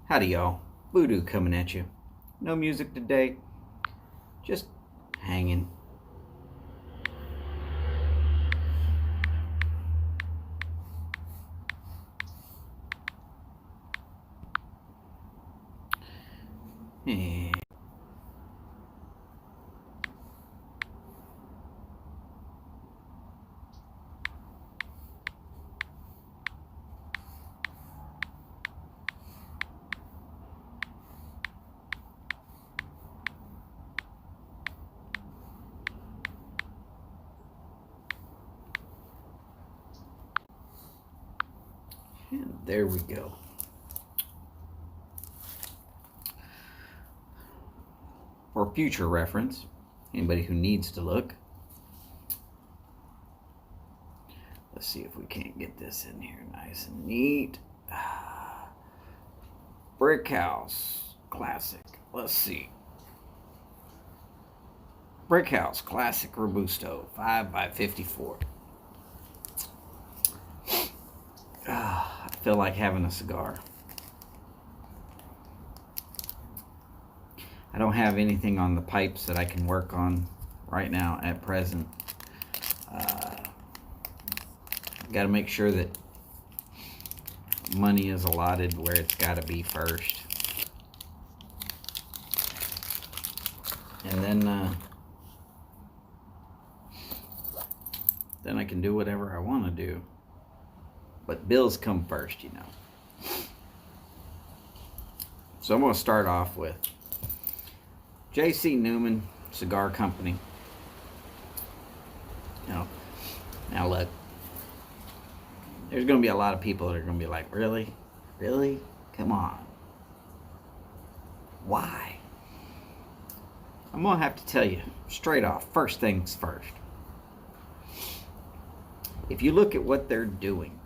Howdy, y'all. Voodoo coming at you. No music today, just hanging. And there we go. For future reference, anybody who needs to look. Let's see if we can't get this in here nice and neat. Brick House Classic. Let's see. Brick House Classic Robusto 5x54. I feel like having a cigar. I don't have anything on the pipes that I can work on right now at present. Got to make sure that money is allotted where it's got to be first. And then I can do whatever I want to do. But bills come first, you know. So I'm going to start off with J.C. Newman Cigar Company. Now look, there's going to be a lot of people that are going to be like, really? Really? Come on. Why? I'm going to have to tell you straight off, first things first. If you look at what they're doing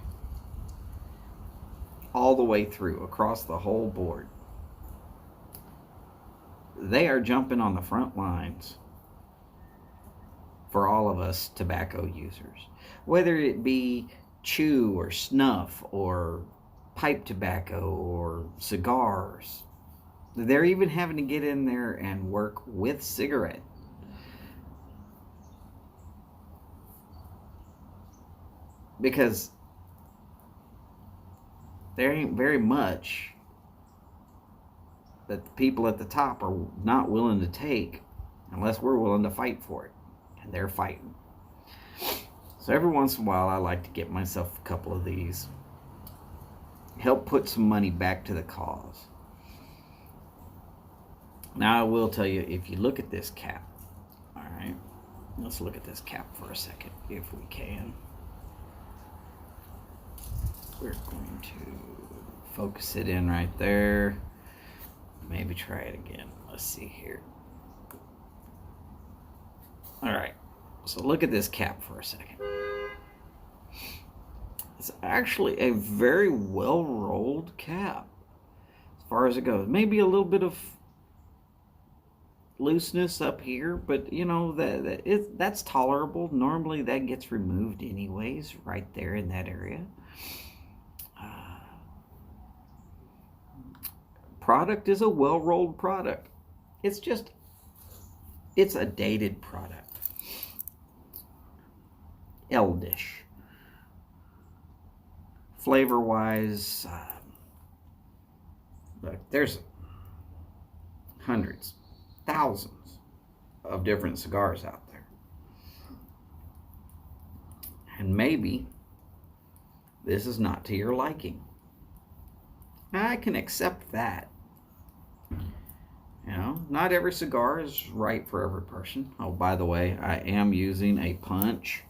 all the way through, across the whole board, they are jumping on the front lines for all of us tobacco users. Whether it be chew or snuff or pipe tobacco or cigars. They're even having to get in there and work with cigarette. Because there ain't very much that the people at the top are not willing to take unless we're willing to fight for it. And they're fighting. So every once in a while I like to get myself a couple of these. Help put some money back to the cause. Now I will tell you, if you look at this cap, alright, let's look at this cap for a second, if we can. We're going to focus it in right there. Maybe try it again. Let's see here. Alright, so look at this cap for a second. It's actually a very well rolled cap as far as it goes. Maybe a little bit of looseness up here, but you know that's tolerable. Normally that gets removed anyways right there in that area. Product is a well rolled product. It's a dated product. Eldish. Flavor wise, look, there's hundreds, thousands of different cigars out there. And maybe this is not to your liking. I can accept that. You know, not every cigar is right for every person. Oh, by the way, I am using a punch.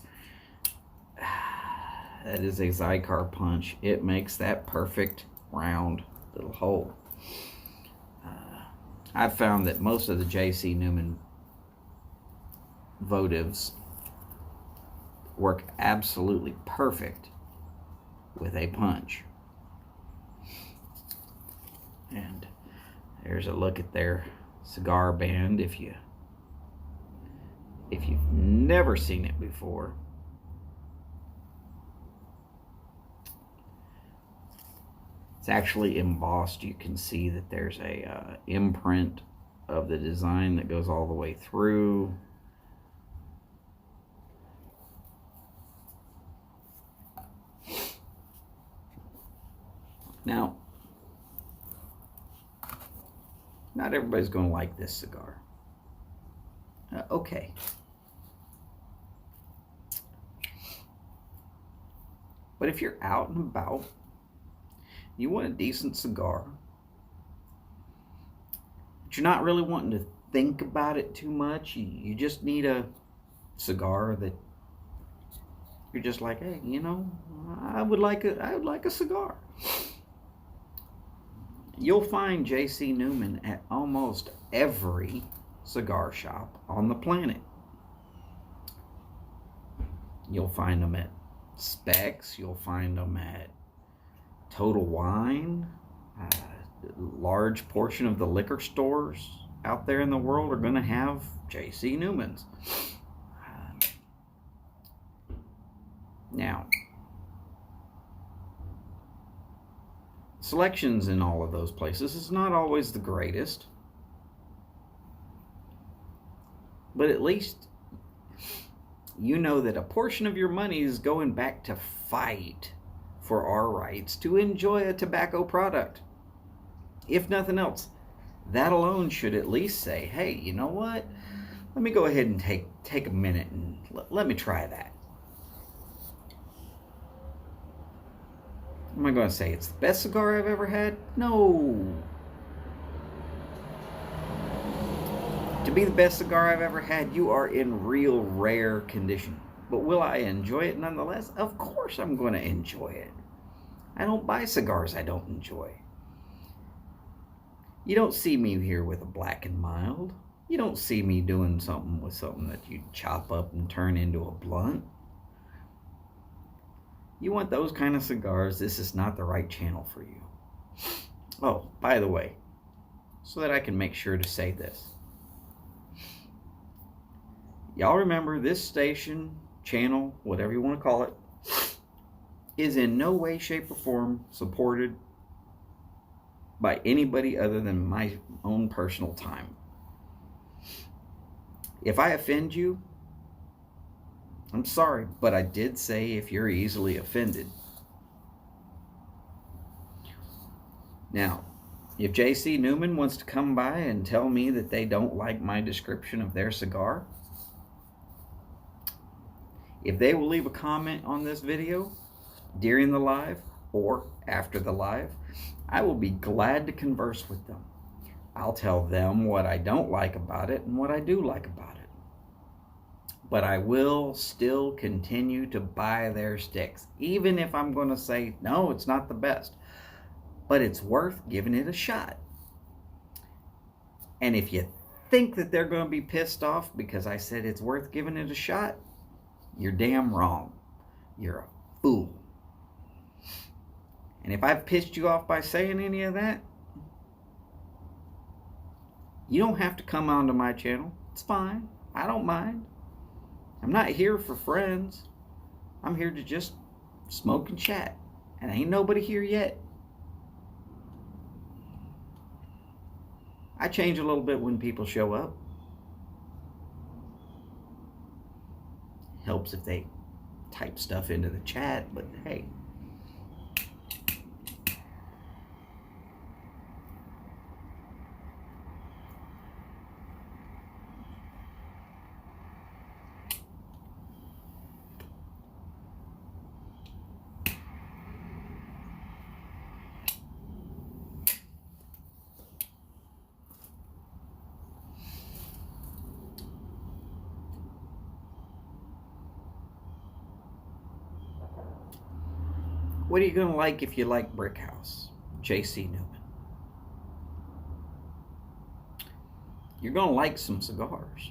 That is a Xikar punch. It makes that perfect round little hole. I've found that most of the J.C. Newman votives work absolutely perfect with a punch. And there's a look at their cigar band if you've never seen it before. It's actually embossed. You can see that there's a imprint of the design that goes all the way through. Now, not everybody's going to like this cigar. Okay. But if you're out and about, you want a decent cigar, but you're not really wanting to think about it too much, you just need a cigar that you're just like, hey, you know, I would like a cigar. You'll find J.C. Newman at almost every cigar shop on the planet. You'll find them at Specs. You'll find them at Total Wine. Large portion of the liquor stores out there in the world are going to have J.C. Newman's. Now, selections in all of those places is not always the greatest, but at least you know that a portion of your money is going back to fight for our rights to enjoy a tobacco product. If nothing else, that alone should at least say, hey, you know what? Let me go ahead and take a minute and let me try that. Am I going to say it's the best cigar I've ever had? No. To be the best cigar I've ever had, you are in real rare condition. But will I enjoy it nonetheless? Of course I'm going to enjoy it. I don't buy cigars I don't enjoy. You don't see me here with a Black and Mild. You don't see me doing something with something that you chop up and turn into a blunt. You want those kind of cigars, this is not the right channel for you. Oh, by the way, so that I can make sure to say this. Y'all remember this station, channel, whatever you want to call it, is in no way, shape, or form supported by anybody other than my own personal time. If I offend you, I'm sorry, but I did say if you're easily offended. Now, if J.C. Newman wants to come by and tell me that they don't like my description of their cigar, if they will leave a comment on this video during the live or after the live, I will be glad to converse with them. I'll tell them what I don't like about it and what I do like about it. But I will still continue to buy their sticks, even if I'm going to say, no, it's not the best. But it's worth giving it a shot. And if you think that they're going to be pissed off because I said it's worth giving it a shot, you're damn wrong. You're a fool. And if I've pissed you off by saying any of that, you don't have to come onto my channel. It's fine. I don't mind. I'm not here for friends. I'm here to just smoke and chat. And ain't nobody here yet. I change a little bit when people show up. Helps if they type stuff into the chat, but hey. What are you going to like if you like Brickhouse? J.C. Newman. You're going to like some cigars.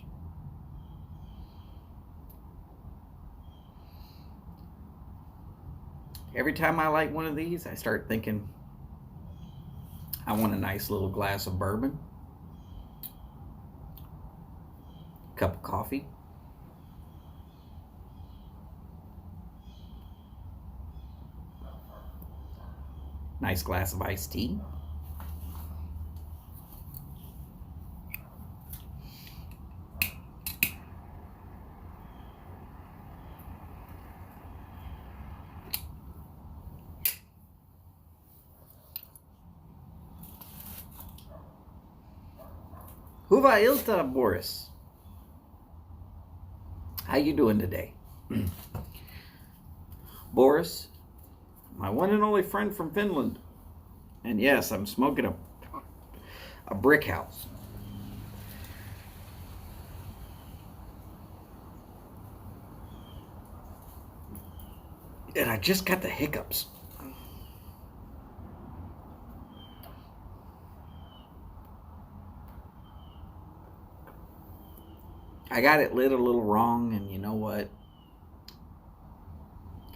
Every time I light one of these, I start thinking, I want a nice little glass of bourbon, a cup of coffee, Nice glass of iced tea. Huva Ilta, Boris. How you doing today? Boris, my one and only friend from Finland. And yes, I'm smoking a brick house. And I just got the hiccups. I got it lit a little wrong, and you know what?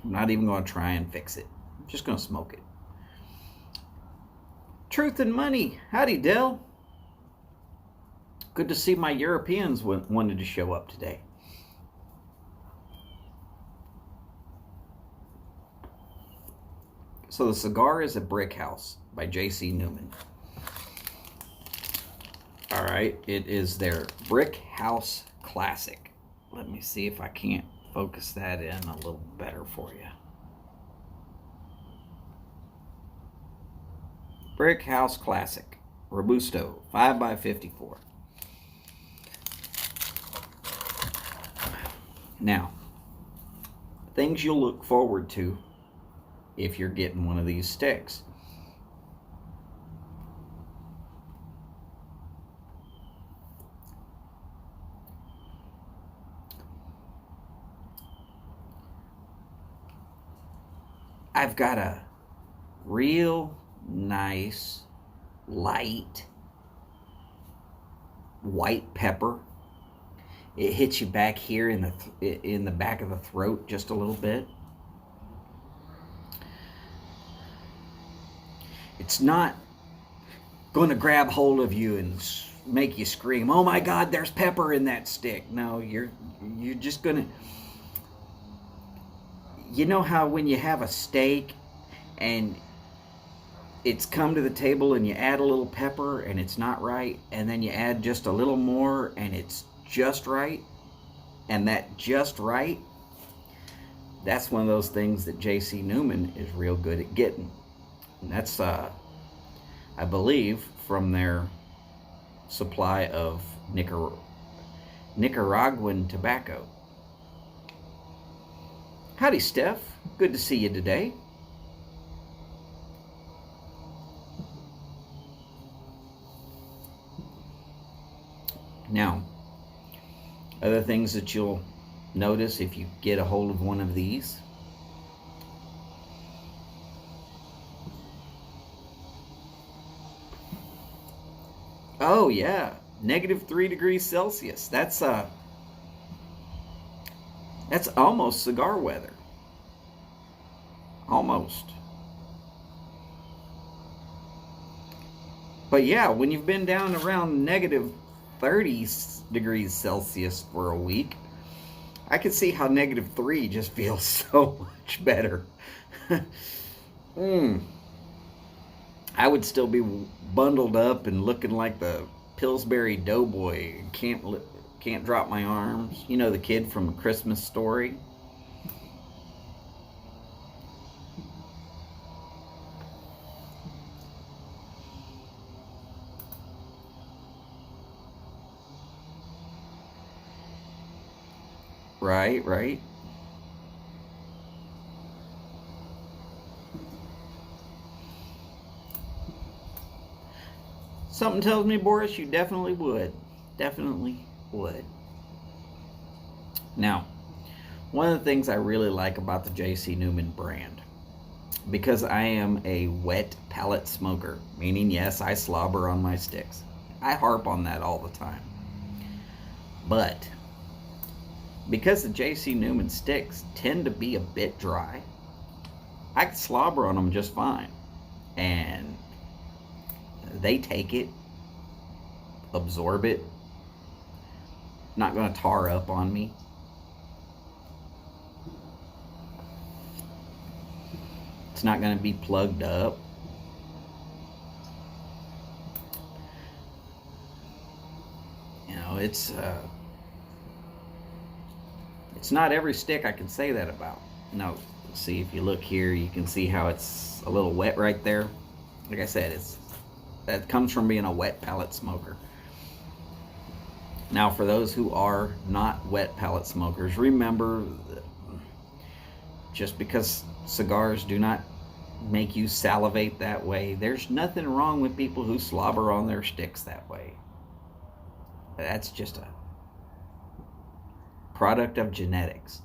I'm not even going to try and fix it. I'm just going to smoke it. Truth and Money. Howdy, Dell. Good to see my Europeans wanted to show up today. So the cigar is a Brick House by J.C. Newman. All right, it is their Brick House Classic. Let me see if I can't focus that in a little better for you. Brick House Classic, Robusto, 5x54. Now, things you'll look forward to if you're getting one of these sticks. I've got a real nice light white pepper. It hits you back here in the back of the throat just a little bit. It's not going to grab hold of you and make you scream, "Oh my God, there's pepper in that stick." No, you're just going to. You know how when you have a steak and it's come to the table and you add a little pepper and it's not right, and then you add just a little more and it's just right, and that just right, that's one of those things that J.C. Newman is real good at getting. And that's, I believe, from their supply of Nicaraguan tobacco. Howdy, Steph. Good to see you today. Now, other things that you'll notice if you get a hold of one of these. Oh yeah, -3 degrees Celsius. That's almost cigar weather. Almost. But yeah, when you've been down around -30 degrees Celsius for a week, I can see how -3 just feels so much better. I would still be bundled up and looking like the Pillsbury Doughboy. Can't drop my arms. You know, the kid from A Christmas Story. Right. Something tells me, Boris, you definitely would. Definitely would. Now, one of the things I really like about the J.C. Newman brand, because I am a wet palate smoker, meaning, yes, I slobber on my sticks. I harp on that all the time. But because the J.C. Newman sticks tend to be a bit dry, I can slobber on them just fine. And they take it, absorb it, not going to tar up on me. It's not going to be plugged up. it's not every stick I can say that about. No, see, if you look here, you can see how it's a little wet right there. Like I said, that comes from being a wet pellet smoker. Now, for those who are not wet pellet smokers, remember, just because cigars do not make you salivate that way, there's nothing wrong with people who slobber on their sticks that way. That's just a product of genetics.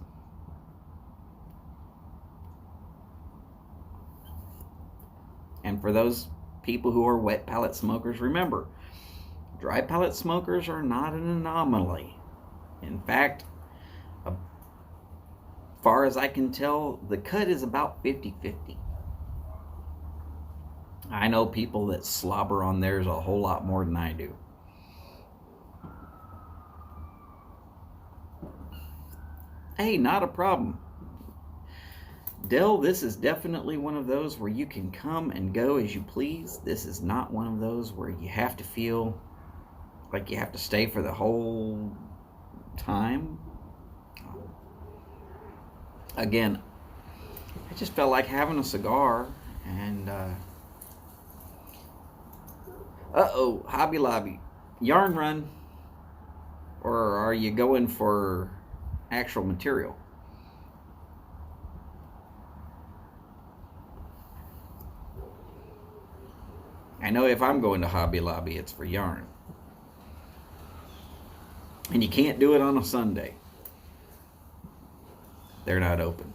And for those people who are wet pellet smokers, remember, dry pellet smokers are not an anomaly. In fact, as far as I can tell, the cut is about 50-50. I know people that slobber on theirs a whole lot more than I do. Hey, not a problem. Dell, this is definitely one of those where you can come and go as you please. This is not one of those where you have to feel like you have to stay for the whole time. Again, I just felt like having a cigar, and Hobby Lobby, yarn run, or are you going for actual material? I know if I'm going to Hobby Lobby, it's for yarn. And you can't do it on a Sunday. They're not open.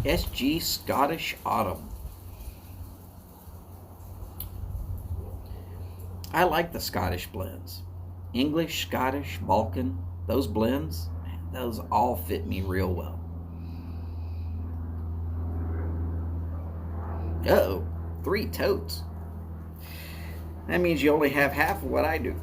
SG Scottish Autumn. I like the Scottish blends. English, Scottish, Balkan, those blends, man, those all fit me real well. Uh-oh, 3 totes. That means you only have half of what I do.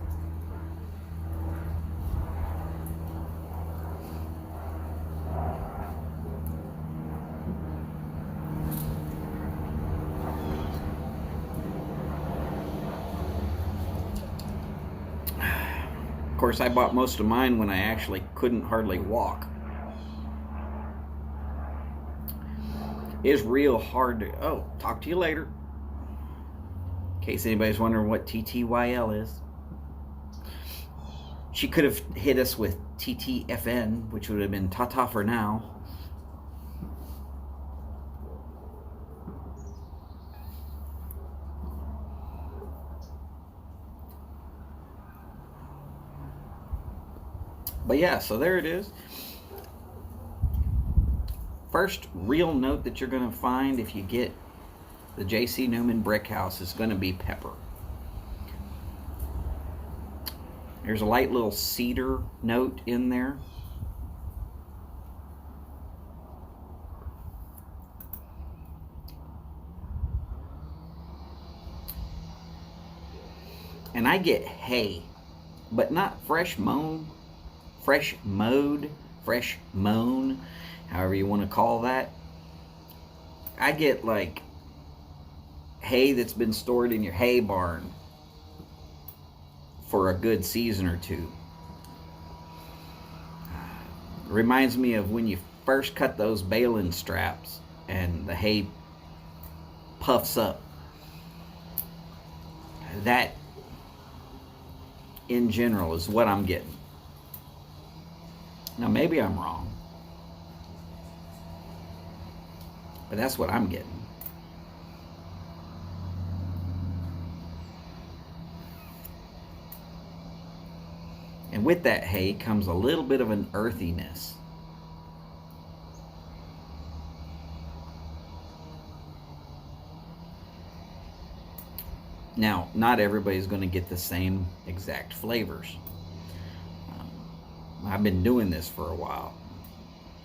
Of course, I bought most of mine when I actually couldn't hardly walk. It's real hard to... Oh, talk to you later. In case anybody's wondering what TTYL is. She could have hit us with TTFN, which would have been ta-ta for now. But yeah, so there it is. First real note that you're going to find if you get the J.C. Newman Brick House is going to be pepper. There's a light little cedar note in there. And I get hay, but not fresh mown. Fresh mowed, fresh mown, however you want to call that. I get like hay that's been stored in your hay barn for a good season or two. Reminds me of when you first cut those baling straps and the hay puffs up. That, in general, is what I'm getting. Now, maybe I'm wrong, but that's what I'm getting. And with that hay comes a little bit of an earthiness. Now, not everybody's going to get the same exact flavors. I've been doing this for a while,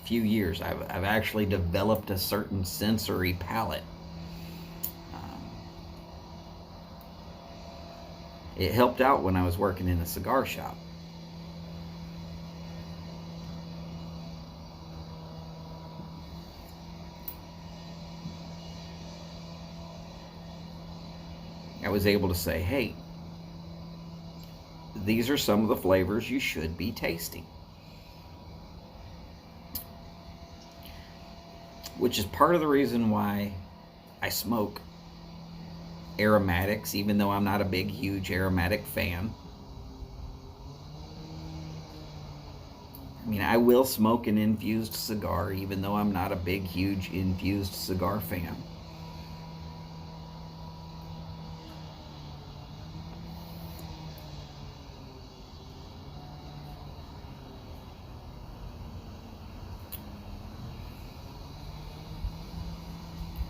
a few years. I've actually developed a certain sensory palate. It helped out when I was working in a cigar shop. was able to say, hey, these are some of the flavors you should be tasting. Which is part of the reason why I smoke aromatics, even though I'm not a big, huge aromatic fan. I mean, I will smoke an infused cigar, even though I'm not a big, huge infused cigar fan.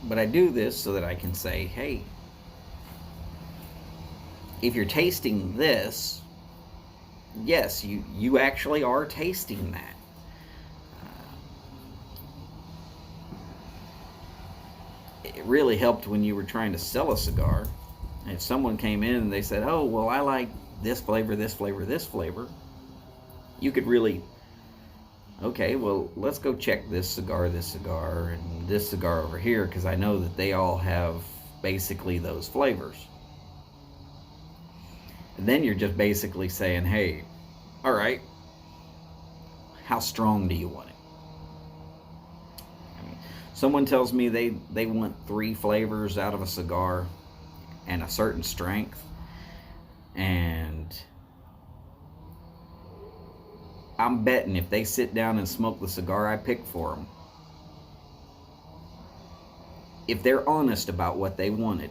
But I do this so that I can say, hey, if you're tasting this, yes, you actually are tasting that. It really helped when you were trying to sell a cigar. If someone came in and they said, oh, well, I like this flavor, this flavor, this flavor, you could really, okay, well, let's go check this cigar, and this cigar over here, because I know that they all have basically those flavors. And then you're just basically saying, hey, all right, how strong do you want it? I mean, someone tells me they want 3 flavors out of a cigar and a certain strength, and I'm betting if they sit down and smoke the cigar I picked for them, if they're honest about what they wanted,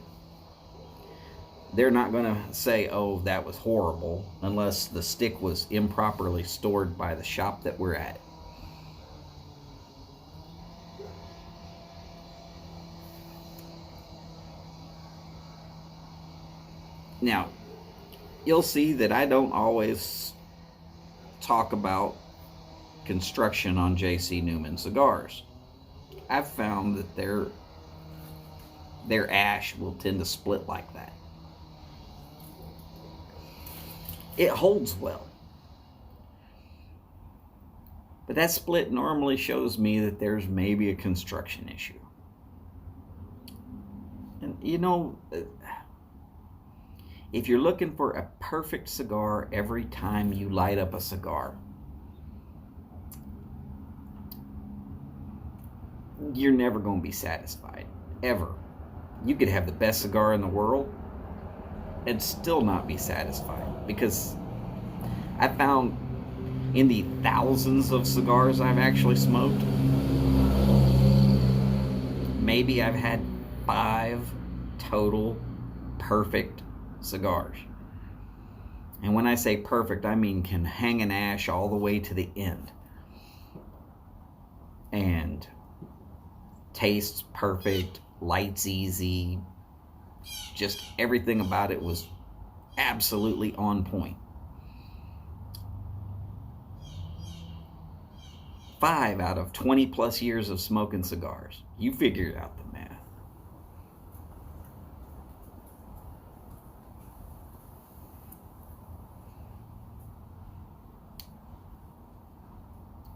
they're not going to say, oh, that was horrible, unless the stick was improperly stored by the shop that we're at. Now, you'll see that I don't always talk about construction on J.C. Newman cigars. I've found that their ash will tend to split like that. It holds well. But that split normally shows me that there's maybe a construction issue. And you know, if you're looking for a perfect cigar every time you light up a cigar, you're never going to be satisfied, ever. You could have the best cigar in the world and still not be satisfied, because I found in the thousands of cigars I've actually smoked, maybe I've had 5 total perfect cigars. And when I say perfect, I mean can hang an ash all the way to the end and tastes perfect, light's easy, just everything about it was absolutely on point. 5 out of 20 plus years of smoking cigars. You figured out the math.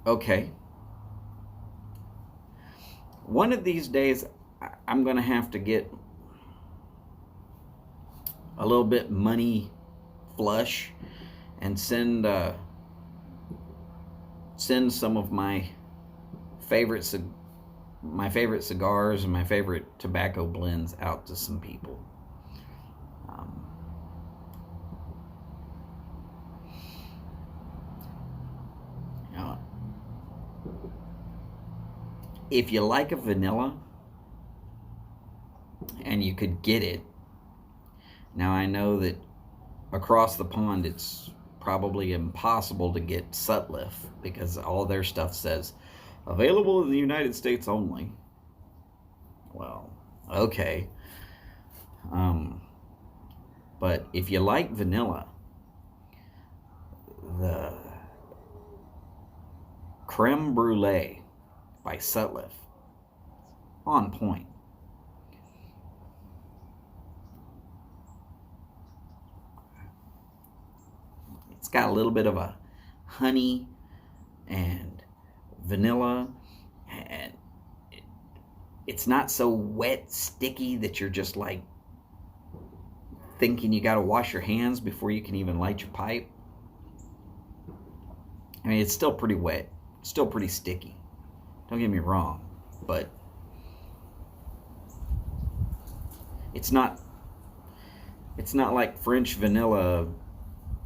Okay. One of these days, I'm going to have to get a little bit money flush and send some of my favorite cigars and my favorite tobacco blends out to some people. If you like a vanilla and you could get it, now I know that across the pond it's probably impossible to get Sutliff because all their stuff says available in the United States only. Well, okay. But if you like vanilla, the Creme Brulee by Sutliff, on point. It's got a little bit of a honey and vanilla, and it's not so wet, sticky that you're just like thinking you got to wash your hands before you can even light your pipe. I mean, it's still pretty wet, still pretty sticky. Don't get me wrong, but it's not like French vanilla,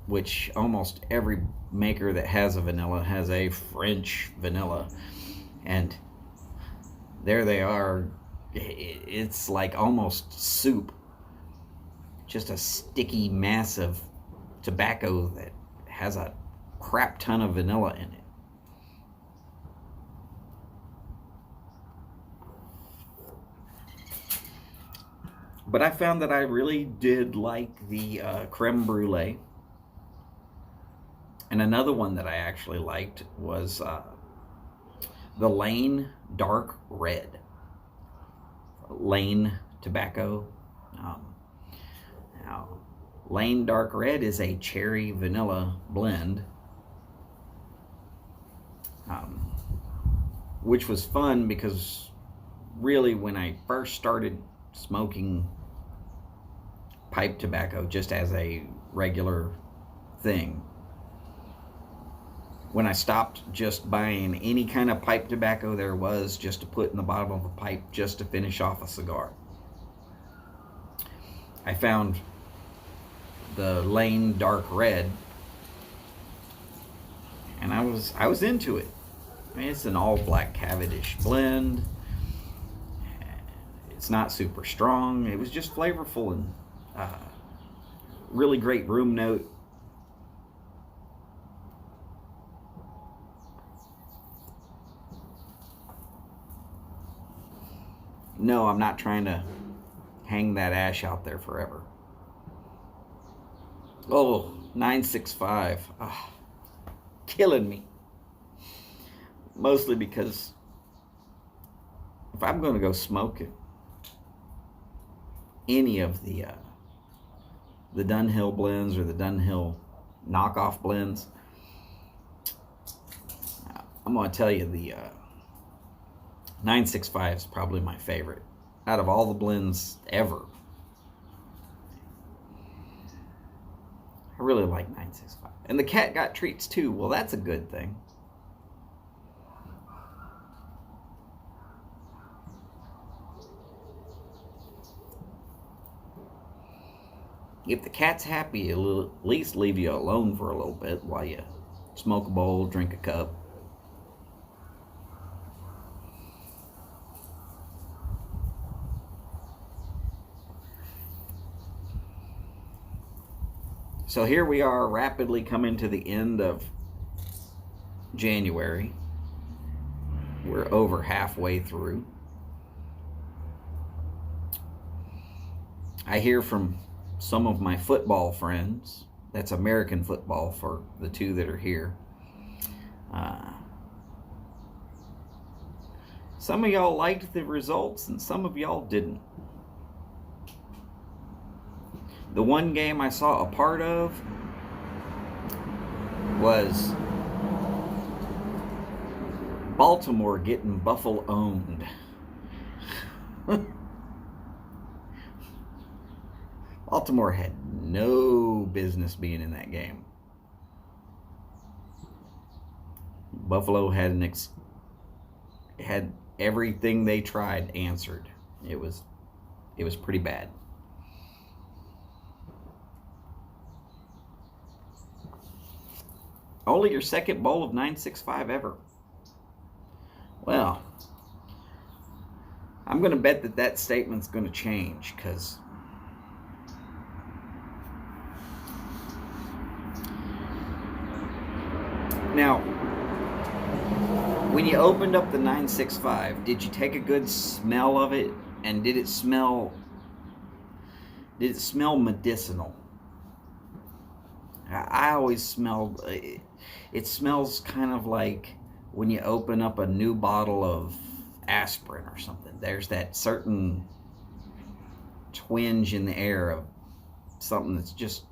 which almost every maker that has a vanilla has a French vanilla, and there they are. It's like almost soup, just a sticky mass of tobacco that has a crap ton of vanilla in it. But I found that I really did like the creme brulee. And another one that I actually liked was the Lane Dark Red. Lane tobacco. Now, Lane Dark Red is a cherry vanilla blend, which was fun because really when I first started smoking pipe tobacco just as a regular thing, when I stopped just buying any kind of pipe tobacco there was just to put in the bottom of a pipe just to finish off a cigar, I found the Lane Dark Red, and I was into it. I mean, it's an all black Cavendish blend. It's not super strong. It was just flavorful and really great room note. No, I'm not trying to hang that ash out there forever. Oh, 965. Oh, killing me. Mostly because if I'm going to go smoke it, any of the Dunhill blends or the Dunhill knockoff blends, I'm going to tell you the 965 is probably my favorite out of all the blends ever. I really like 965. And the cat got treats too. Well, that's a good thing. If the cat's happy, it'll at least leave you alone for a little bit while you smoke a bowl, drink a cup. So here we are, rapidly coming to the end of January. We're over halfway through. I hear from some of my football friends, that's American football for the two that are here. Some of y'all liked the results and some of y'all didn't. The one game I saw a part of was Baltimore getting Buffalo owned. Baltimore had no business being in that game. Buffalo had had everything they tried answered. It was pretty bad. Only your second bowl of 965 ever. Well, I'm going to bet that that statement's going to change, because now, when you opened up the 965, did you take a good smell of it? And did it smell medicinal? I always smelled, it smells kind of like when you open up a new bottle of aspirin or something. There's that certain twinge in the air of something that's just,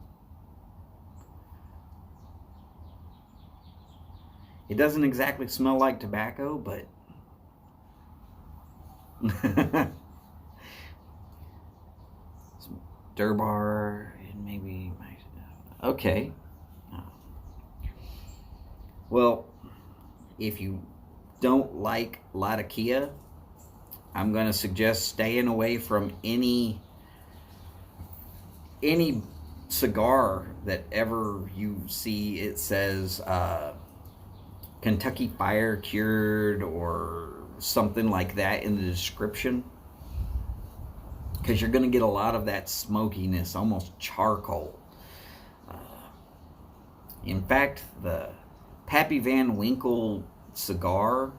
it doesn't exactly smell like tobacco, but some Durbar, Okay. Well, if you don't like Latakia, I'm going to suggest staying away from any cigar that ever you see it says Kentucky Fire Cured or something like that in the description, because you're going to get a lot of that smokiness, almost charcoal. In fact, the Pappy Van Winkle cigar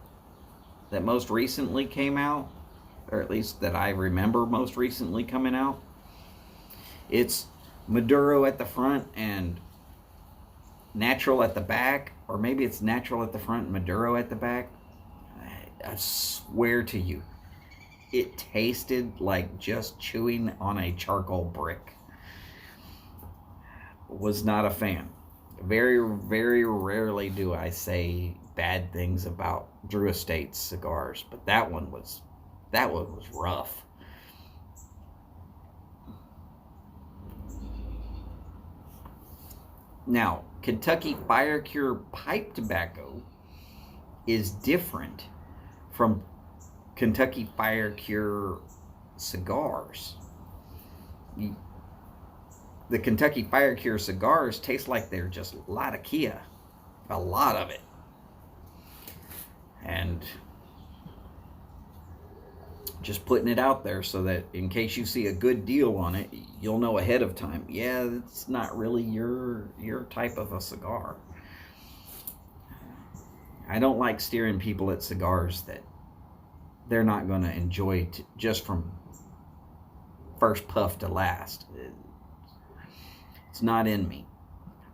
that most recently came out, or at least that I remember most recently coming out, it's Maduro at the front and natural at the back, or maybe it's natural at the front and Maduro at the back. I swear to you, it tasted like just chewing on a charcoal brick. Was not a fan. Very, very rarely do I say bad things about Drew Estate's cigars, but that one was rough. Now, Kentucky Fire Cure pipe tobacco is different from Kentucky Fire Cure cigars. The Kentucky Fire Cure cigars taste like they're just Latakia. A lot of it. And just putting it out there so that in case you see a good deal on it, you'll know ahead of time. Yeah, it's not really your type of a cigar. I don't like steering people at cigars that they're not going to enjoy just from first puff to last. It's not in me.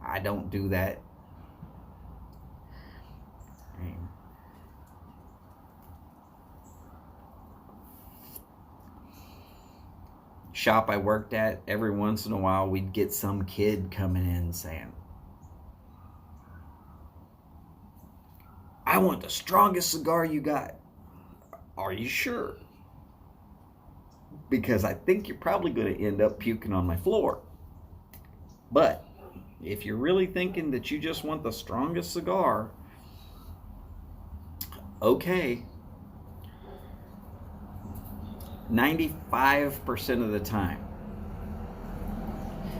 I don't do that. Shop I worked at, every once in a while we'd get some kid coming in saying, I want the strongest cigar you got. Are you sure? Because I think you're probably going to end up puking on my floor. But if you're really thinking that you just want the strongest cigar, okay. 95% of the time,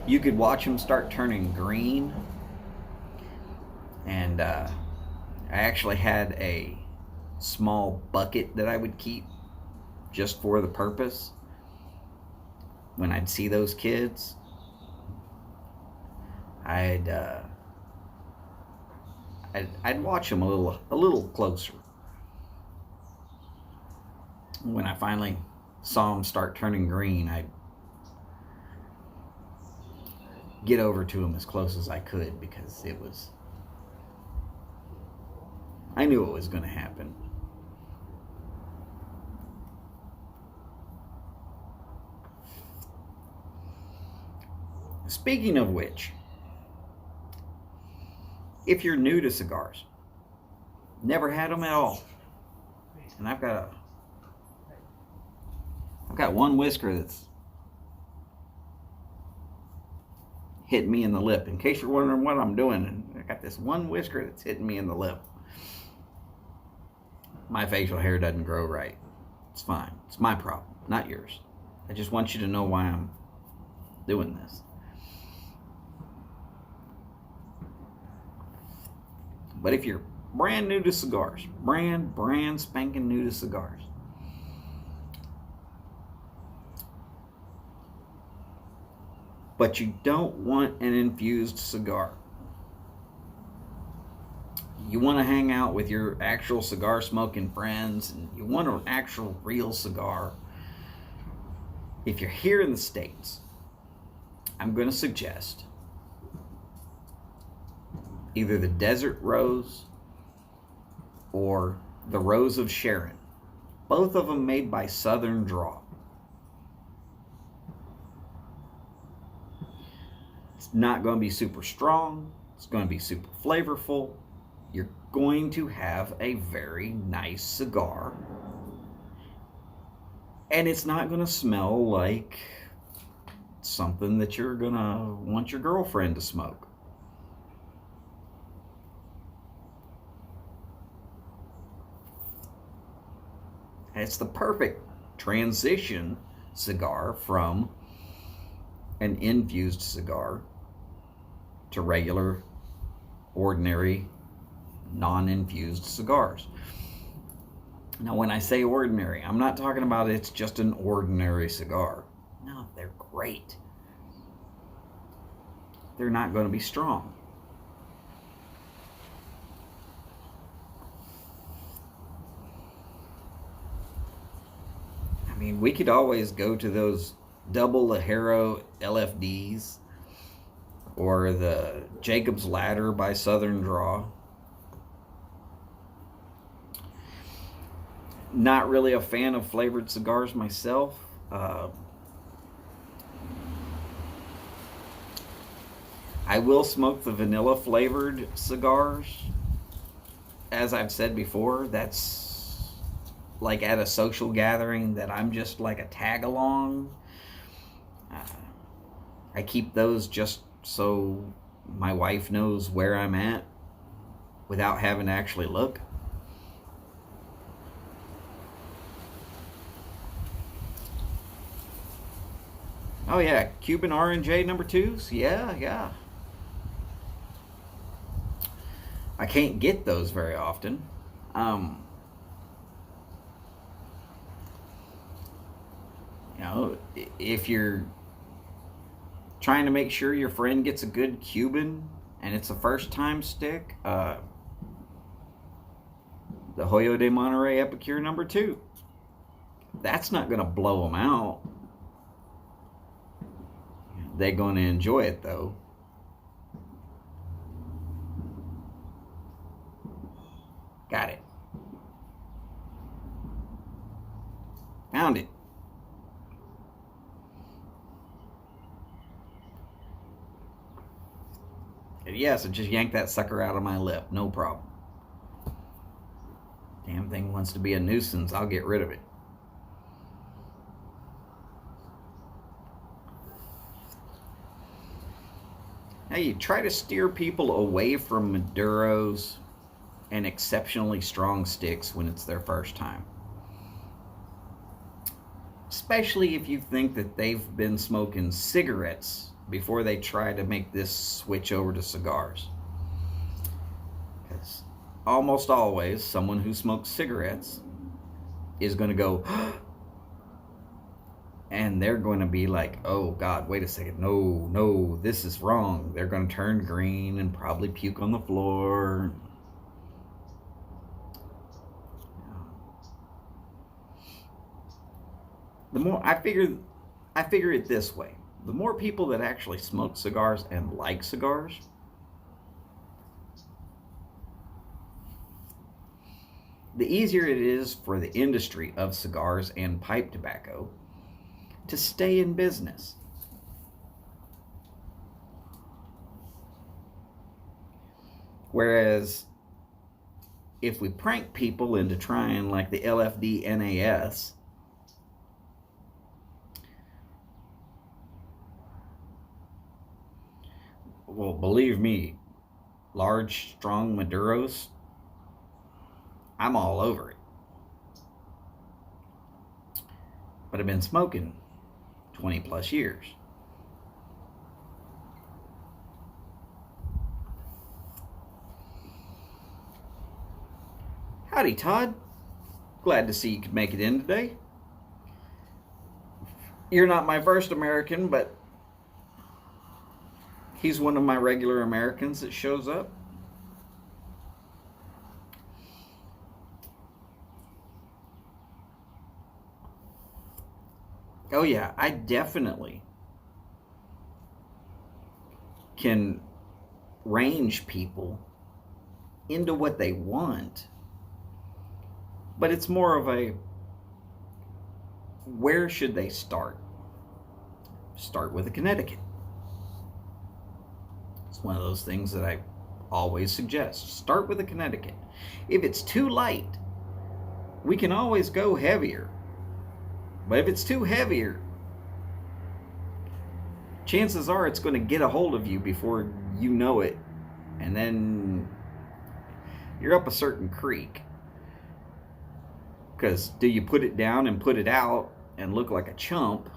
you could watch them start turning green. And I actually had a small bucket that I would keep just for the purpose. When I'd see those kids, I'd watch them a little closer. When I finally saw them start turning green, I'd get over to them as close as I could, because I knew it was going to happen. Speaking of which, if you're new to cigars, never had them at all, and I've got one whisker that's hitting me in the lip. In case you're wondering what I'm doing, I got this one whisker that's hitting me in the lip. My facial hair doesn't grow right. It's fine. It's my problem, not yours. I just want you to know why I'm doing this. But if you're brand new to cigars, brand spanking new to cigars, but you don't want an infused cigar, you want to hang out with your actual cigar smoking friends, and you want an actual real cigar, if you're here in the States, I'm going to suggest either the Desert Rose or the Rose of Sharon. Both of them made by Southern Draw. It's not going to be super strong. It's going to be super flavorful. You're going to have a very nice cigar. And it's not going to smell like something that you're gonna want your girlfriend to smoke. It's the perfect transition cigar from an infused cigar to regular, ordinary, non-infused cigars. Now, when I say ordinary, I'm not talking about it's just an ordinary cigar. No, they're great. They're not going to be strong. I mean, we could always go to those double Ligero LFDs or the Jacob's Ladder by Southern Draw. Not really a fan of flavored cigars myself. I will smoke the vanilla flavored cigars. As I've said before, that's like at a social gathering that I'm just like a tag along. I keep those just so my wife knows where I'm at without having to actually look. Oh yeah, Cuban R&J number 2s. Yeah. I can't get those very often. If you're trying to make sure your friend gets a good Cuban and it's a first time stick, the Hoyo de Monterrey Epicure number 2. That's not going to blow them out. They're going to enjoy it though. Got it. Found it. And yes, I just yanked that sucker out of my lip. No problem. Damn thing wants to be a nuisance. I'll get rid of it. Now you try to steer people away from Maduros and exceptionally strong sticks when it's their first time. Especially if you think that they've been smoking cigarettes before they try to make this switch over to cigars. Because almost always someone who smokes cigarettes is going to go and they're going to be like, oh God, wait a second, no, this is wrong. They're going to turn green and probably puke on the floor. The more I figure it this way: the more people that actually smoke cigars and like cigars, the easier it is for the industry of cigars and pipe tobacco to stay in business. Whereas if we prank people into trying like the LFD NAS, well, believe me, large, strong Maduros, I'm all over it. But I've been smoking 20 plus years. Howdy, Todd. Glad to see you could make it in today. You're not my first American, but he's one of my regular Americans that shows up. Oh yeah, I definitely can range people into what they want. But it's more of a, where should they start? Start with a Connecticut. It's one of those things that I always suggest. Start with a Connecticut. If it's too light, we can always go heavier. But if it's too heavier, chances are it's going to get a hold of you before you know it, and then you're up a certain creek. Because do you put it down and put it out and look like a chump,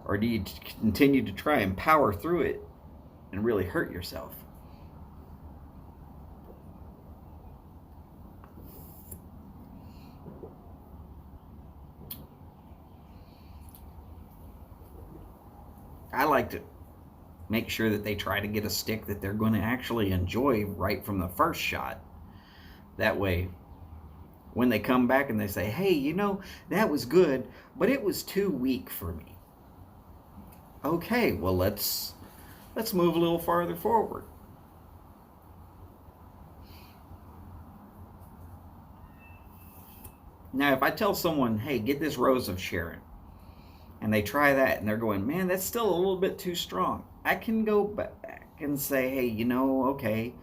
or do you continue to try and power through it and really hurt yourself? I like to make sure that they try to get a stick that they're going to actually enjoy right from the first shot. That way, when they come back and they say, hey, you know, that was good, but it was too weak for me. Okay, well, let's move a little farther forward. Now, if I tell someone, hey, get this Rose of Sharon, and they try that and they're going, man, that's still a little bit too strong, I can go back and say, hey, you know, okay,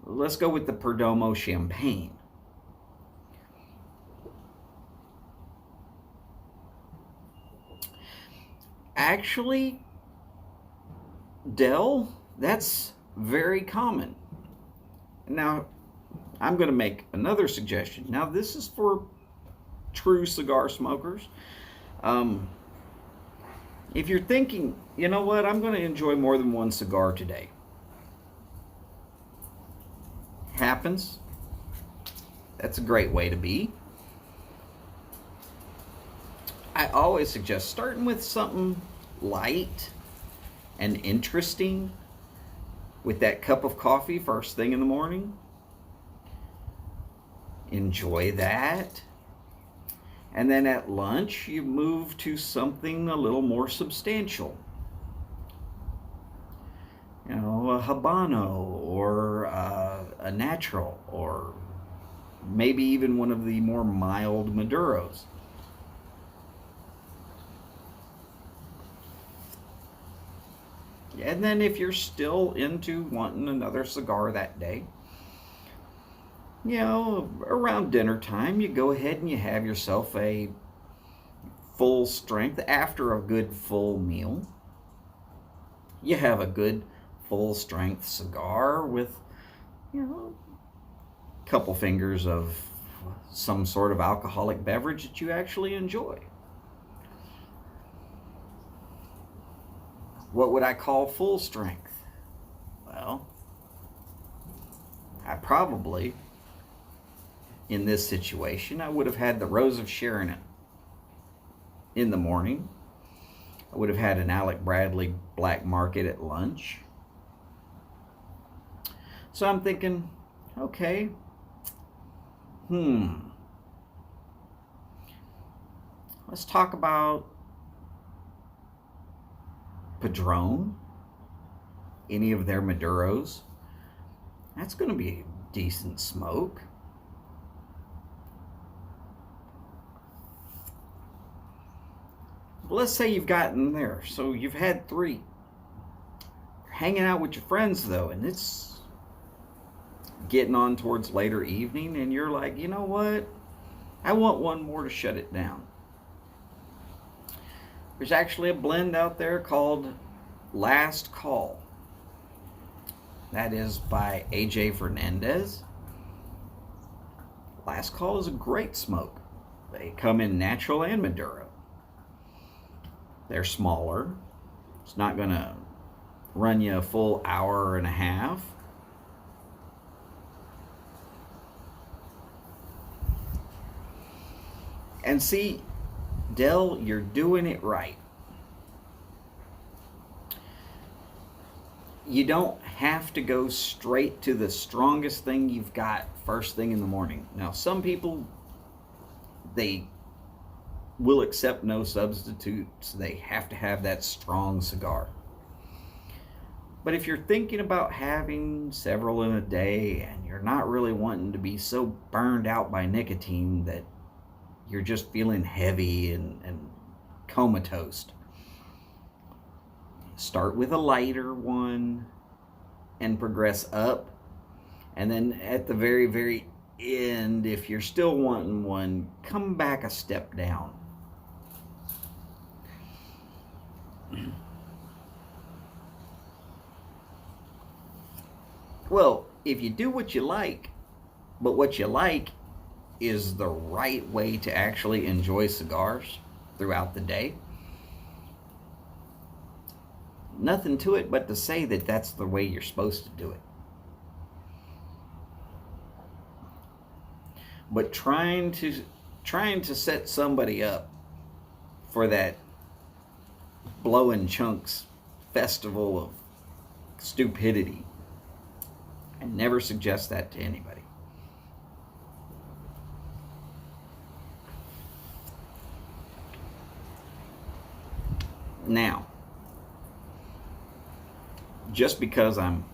let's go with the Perdomo Champagne. Actually, Del, that's very common. Now, I'm going to make another suggestion. Now, this is for true cigar smokers. If you're thinking, you know what, I'm going to enjoy more than one cigar today. Happens. That's a great way to be. I always suggest starting with something light and interesting with that cup of coffee first thing in the morning. Enjoy that. And then at lunch, you move to something a little more substantial. You know, a Habano or a Natural, or maybe even one of the more mild Maduros. And then if you're still into wanting another cigar that day, you know, around dinner time, you go ahead and you have yourself a full strength after a good full meal. You have a good full strength cigar with, you know, a couple fingers of some sort of alcoholic beverage that you actually enjoy. What would I call full strength? Well, I probably, in this situation, I would have had the Rose of Sharon in the morning. I would have had an Alec Bradley Black Market at lunch. So I'm thinking, okay, let's talk about Padron, any of their Maduros. That's going to be a decent smoke. Let's say you've gotten there, so you've had 3. You're hanging out with your friends though, and it's getting on towards later evening, and you're like, you know what, I want one more to shut it down. There's actually a blend out there called Last Call. That is by AJ Fernandez. Last Call is a great smoke. They come in natural and Maduro. They're smaller. It's not going to run you a full hour and a half. And see, Del, you're doing it right. You don't have to go straight to the strongest thing you've got first thing in the morning. Now, some people, they will accept no substitutes. They have to have that strong cigar. But if you're thinking about having several in a day and you're not really wanting to be so burned out by nicotine that you're just feeling heavy and comatose, start with a lighter one and progress up. And then at the very, very end, if you're still wanting one, come back a step down. Well, if you do what you like, but what you like is the right way to actually enjoy cigars throughout the day, nothing to it but to say that that's the way you're supposed to do it. But trying to set somebody up for that blowing chunks festival of stupidity, I never suggest that to anybody. Now, just because I'm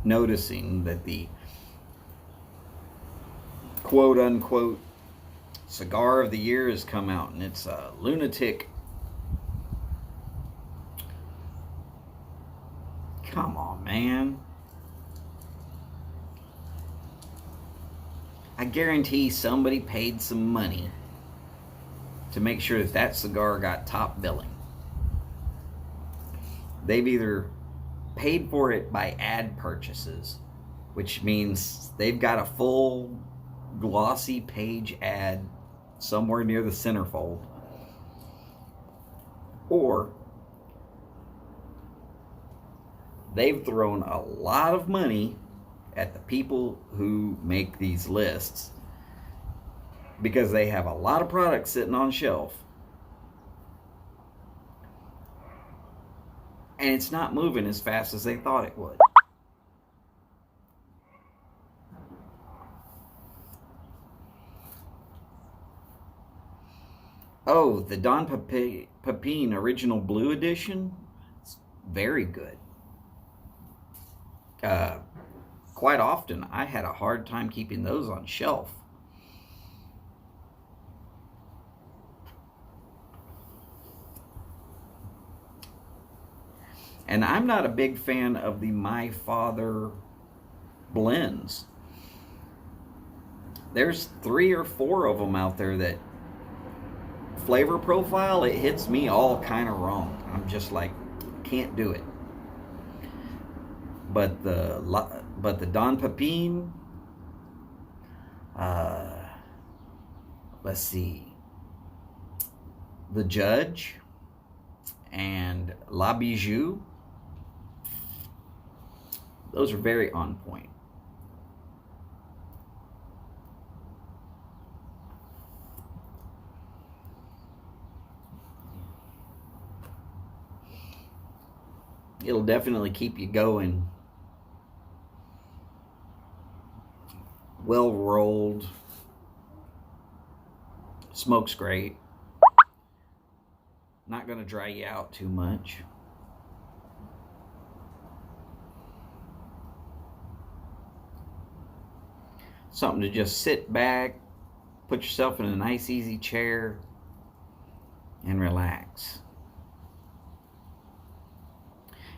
noticing that the quote unquote cigar of the year has come out and it's a Lunatic. Come on, man. I guarantee somebody paid some money to make sure that that cigar got top billing. They've either paid for it by ad purchases, which means they've got a full glossy page ad somewhere near the centerfold, or they've thrown a lot of money at the people who make these lists because they have a lot of products sitting on shelf and it's not moving as fast as they thought it would. Oh, the Don Pepin Original Blue Edition. It's very good. Quite often, I had a hard time keeping those on shelf. And I'm not a big fan of the My Father blends. There's 3 or 4 of them out there that flavor profile, it hits me all kind of wrong. I'm just like, can't do it. But the Don Pepin, let's see, the Judge and La Bijou, those are very on point. It'll definitely keep you going. Well rolled. Smokes great. Not going to dry you out too much. Something to just sit back, put yourself in a nice easy chair, and relax.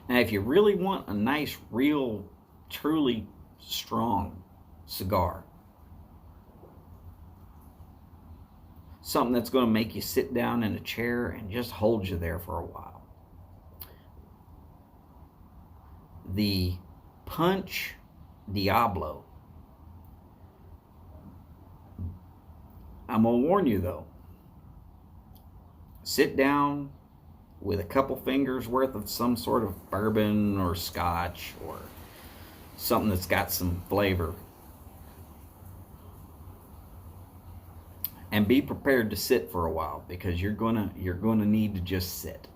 Now, if you really want a nice, real, truly strong cigar, something that's going to make you sit down in a chair and just hold you there for a while, the Punch Diablo. I'm going to warn you though, sit down with a couple fingers worth of some sort of bourbon or scotch or something that's got some flavor, and be prepared to sit for a while, because you're gonna need to just sit.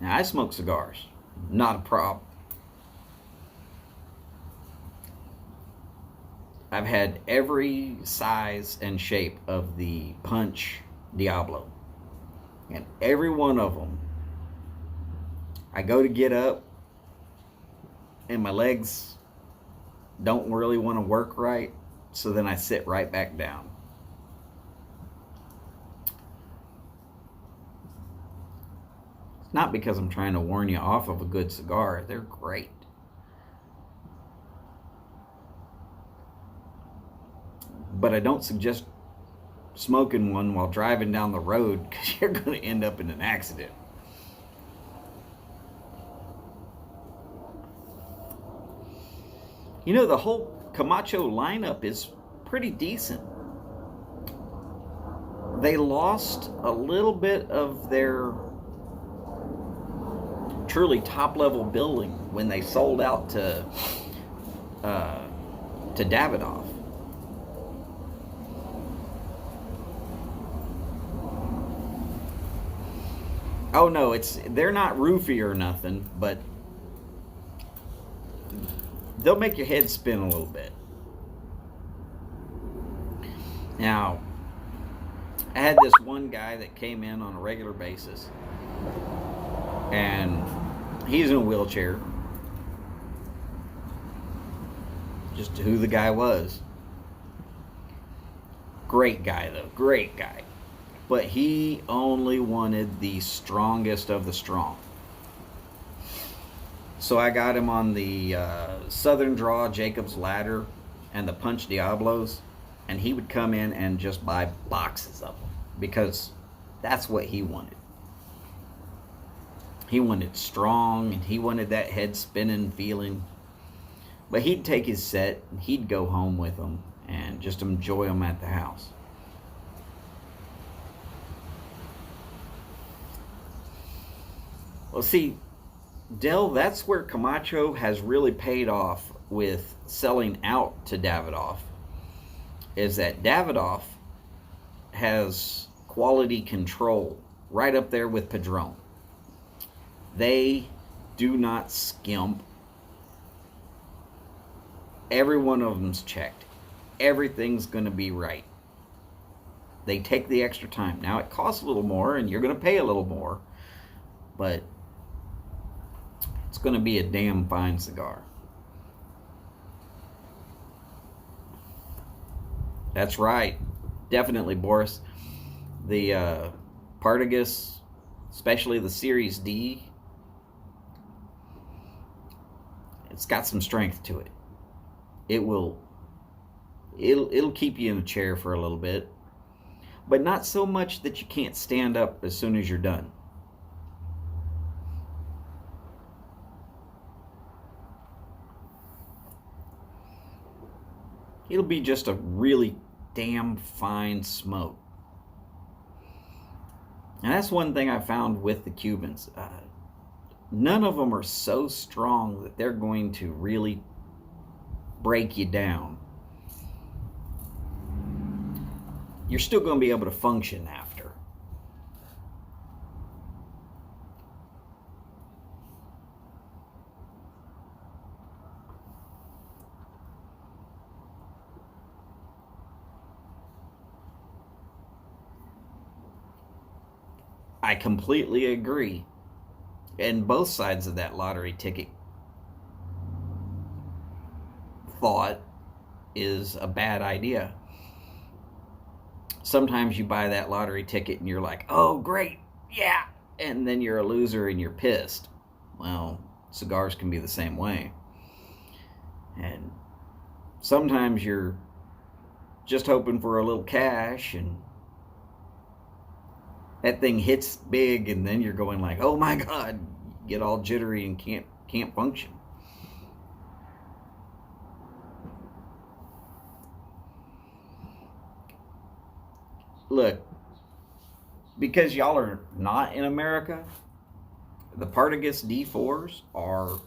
Now, I smoke cigars, not a problem. I've had every size and shape of the Punch Diablo. And every one of them, I go to get up and my legs don't really want to work right, so then I sit right back down. It's not because I'm trying to warn you off of a good cigar. They're great. But I don't suggest smoking one while driving down the road because you're going to end up in an accident. You know, the whole Camacho lineup is pretty decent. They lost a little bit of their truly top-level building when they sold out to Davidoff. Oh no, they're not roofy or nothing, but they'll make your head spin a little bit. Now, I had this one guy that came in on a regular basis, and he's in a wheelchair. Just who the guy was. Great guy, though. Great guy. But he only wanted the strongest of the strong. So I got him on the Southern Draw Jacob's Ladder and the Punch Diablos, and he would come in and just buy boxes of them because that's what he wanted. He wanted strong, and he wanted that head spinning feeling. But he'd take his set, and he'd go home with them and just enjoy them at the house. Well, see, Dell, that's where Camacho has really paid off with selling out to Davidoff, is that Davidoff has quality control right up there with Padron. They do not skimp. Every one of them's checked. Everything's going to be right. They take the extra time. Now, it costs a little more, and you're going to pay a little more, but it's going to be a damn fine cigar. That's right. Definitely, Boris. The Partagas, especially the Series D, it's got some strength to it. It'll keep you in a chair for a little bit, but not so much that you can't stand up as soon as you're done. It'll be just a really damn fine smoke. And that's one thing I found with the Cubans. None of them are so strong that they're going to really break you down. You're still going to be able to function after. I completely agree. And both sides of that lottery ticket thought is a bad idea. Sometimes you buy that lottery ticket and you're like, oh, great, yeah. And then you're a loser and you're pissed. Well, cigars can be the same way. And sometimes you're just hoping for a little cash and that thing hits big, and then you're going like, oh my God, get all jittery and can't function. Look, because y'all are not in America, the Partagas D4s are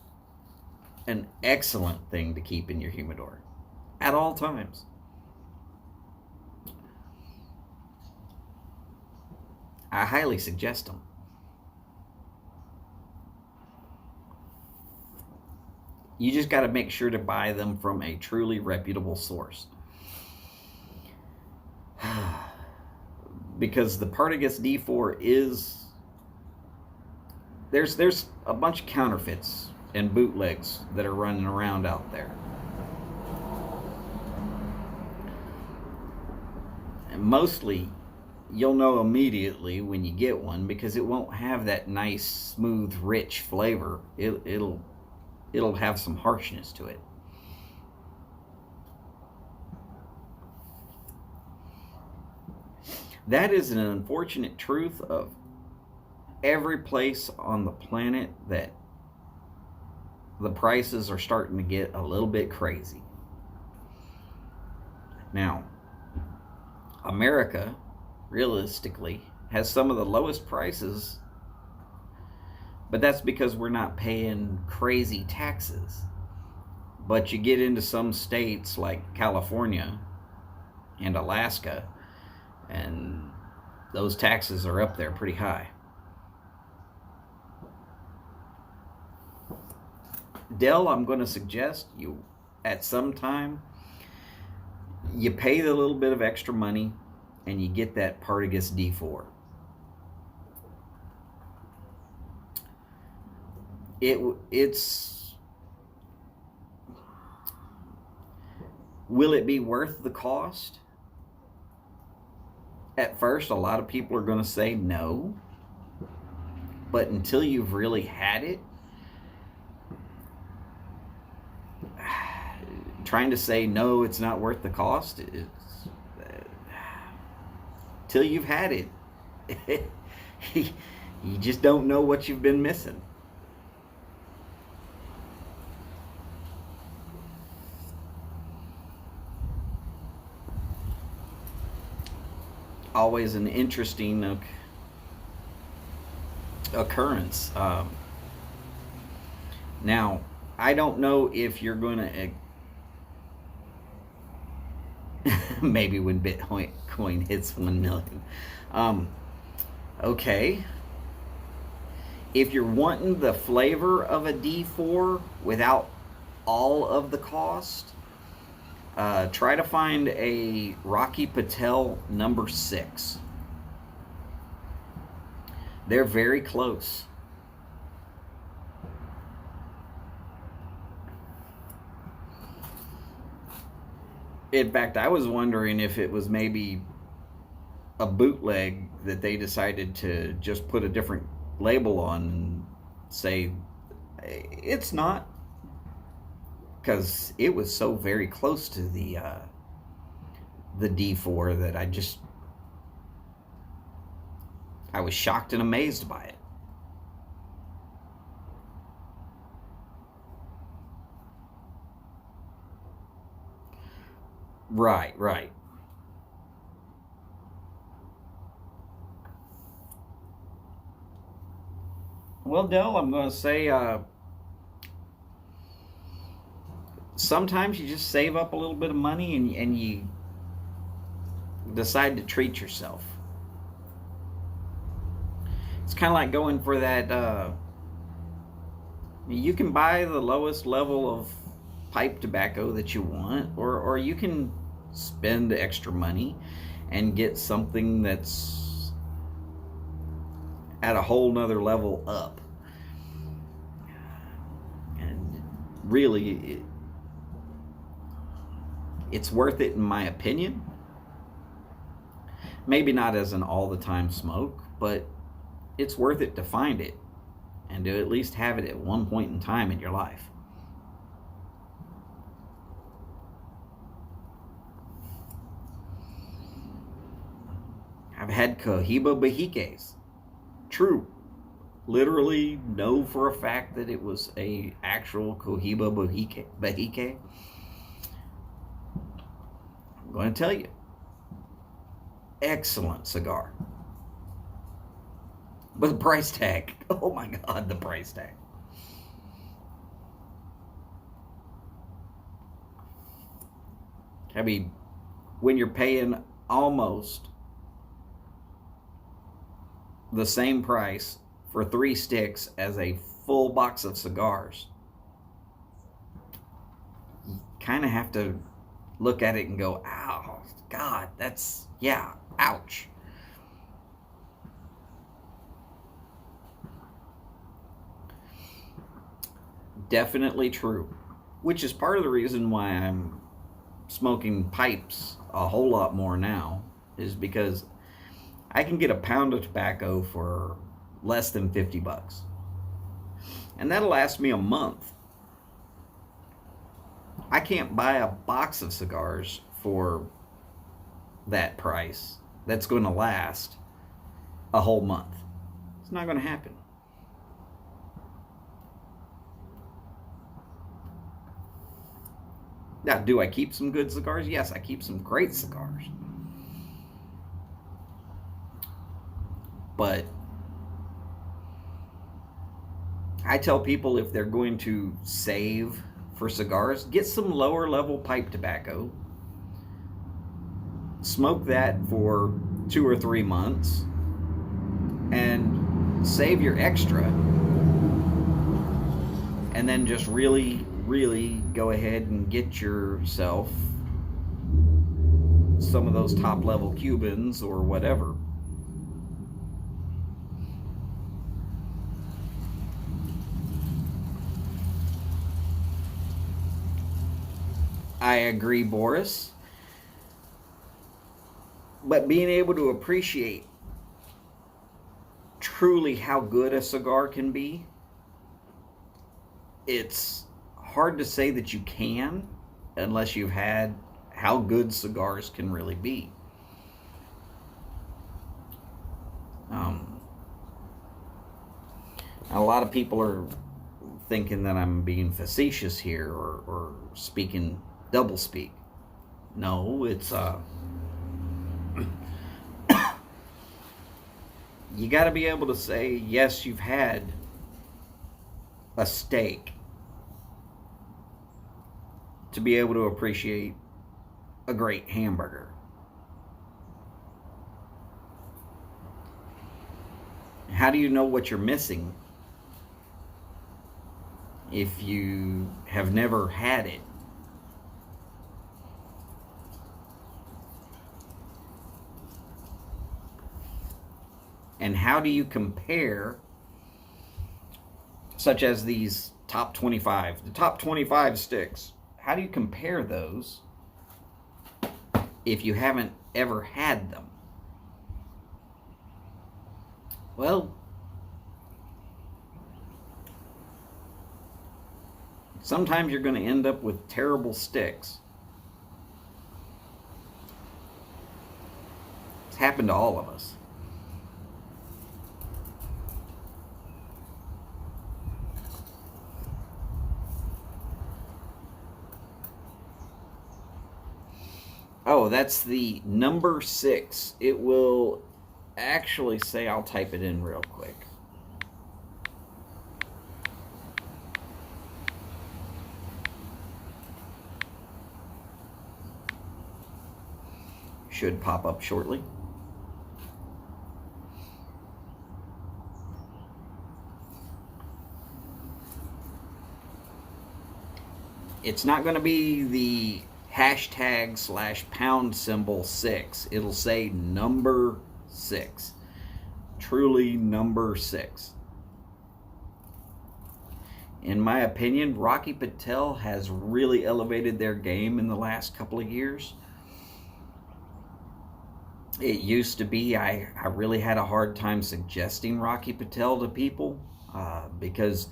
an excellent thing to keep in your humidor at all times. I highly suggest them. You just got to make sure to buy them from a truly reputable source. Because the Partagas D4 is... There's a bunch of counterfeits and bootlegs that are running around out there. And mostly, you'll know immediately when you get one because it won't have that nice, smooth, rich flavor. It'll have some harshness to it. That is an unfortunate truth of every place on the planet, that the prices are starting to get a little bit crazy. Now, America, realistically, has some of the lowest prices, but that's because we're not paying crazy taxes. But you get into some states like California and Alaska, and those taxes are up there pretty high. Dell, I'm going to suggest you, at some time, you pay the little bit of extra money and you get that Partagas D4. It's will it be worth the cost? At first, a lot of people are going to say no, but until you've really had it, trying to say no, it's not worth the cost, till you've had it, you just don't know what you've been missing. Always an interesting occurrence. Now, I don't know if you're going to maybe when Bitcoin hits 1 million. Okay. If you're wanting the flavor of a D4 without all of the cost, try to find a Rocky Patel number 6. They're very close. In fact, I was wondering if it was maybe a bootleg that they decided to just put a different label on and say it's not, because it was so very close to the D4 that I was shocked and amazed by it. Right. Well, Dell, I'm going to say sometimes you just save up a little bit of money and you decide to treat yourself. It's kind of like going for that. You can buy the lowest level of pipe tobacco that you want, or you can spend extra money and get something that's at a whole nother level up. And really, it's worth it in my opinion. Maybe not as an all the time smoke, but it's worth it to find it and to at least have it at one point in time in your life. I've had Cohiba Bahikes. True. Literally know for a fact that it was a actual Cohiba Bahike. I'm going to tell you. Excellent cigar. But the price tag. Oh my God, the price tag. I mean, when you're paying almost the same price for 3 sticks as a full box of cigars, you kind of have to look at it and go, ow, God, that's, yeah, ouch. Definitely true. Which is part of the reason why I'm smoking pipes a whole lot more now, is because I can get a pound of tobacco for less than $50. And that'll last me a month. I can't buy a box of cigars for that price that's going to last a whole month. It's not going to happen. Now, do I keep some good cigars? Yes, I keep some great cigars. But I tell people, if they're going to save for cigars, get some lower level pipe tobacco, smoke that for 2 or 3 months, and save your extra, and then just really go ahead and get yourself some of those top level Cubans or whatever. I agree, Boris. But being able to appreciate truly how good a cigar can be, it's hard to say that you can unless you've had how good cigars can really be. A lot of people are thinking that I'm being facetious here or speaking double speak. No, it's you got to be able to say, yes, you've had a steak to be able to appreciate a great hamburger. How do you know what you're missing if you have never had it? And how do you compare, such as these top 25, the top 25 sticks, how do you compare those if you haven't ever had them? Well, sometimes you're going to end up with terrible sticks. It's happened to all of us. Oh, that's the number 6. It will actually say, I'll type it in real quick. Should pop up shortly. It's not going to be the #/pound symbol 6. It'll say number 6. Truly number 6. In my opinion, Rocky Patel has really elevated their game in the last couple of years. It used to be I really had a hard time suggesting Rocky Patel to people because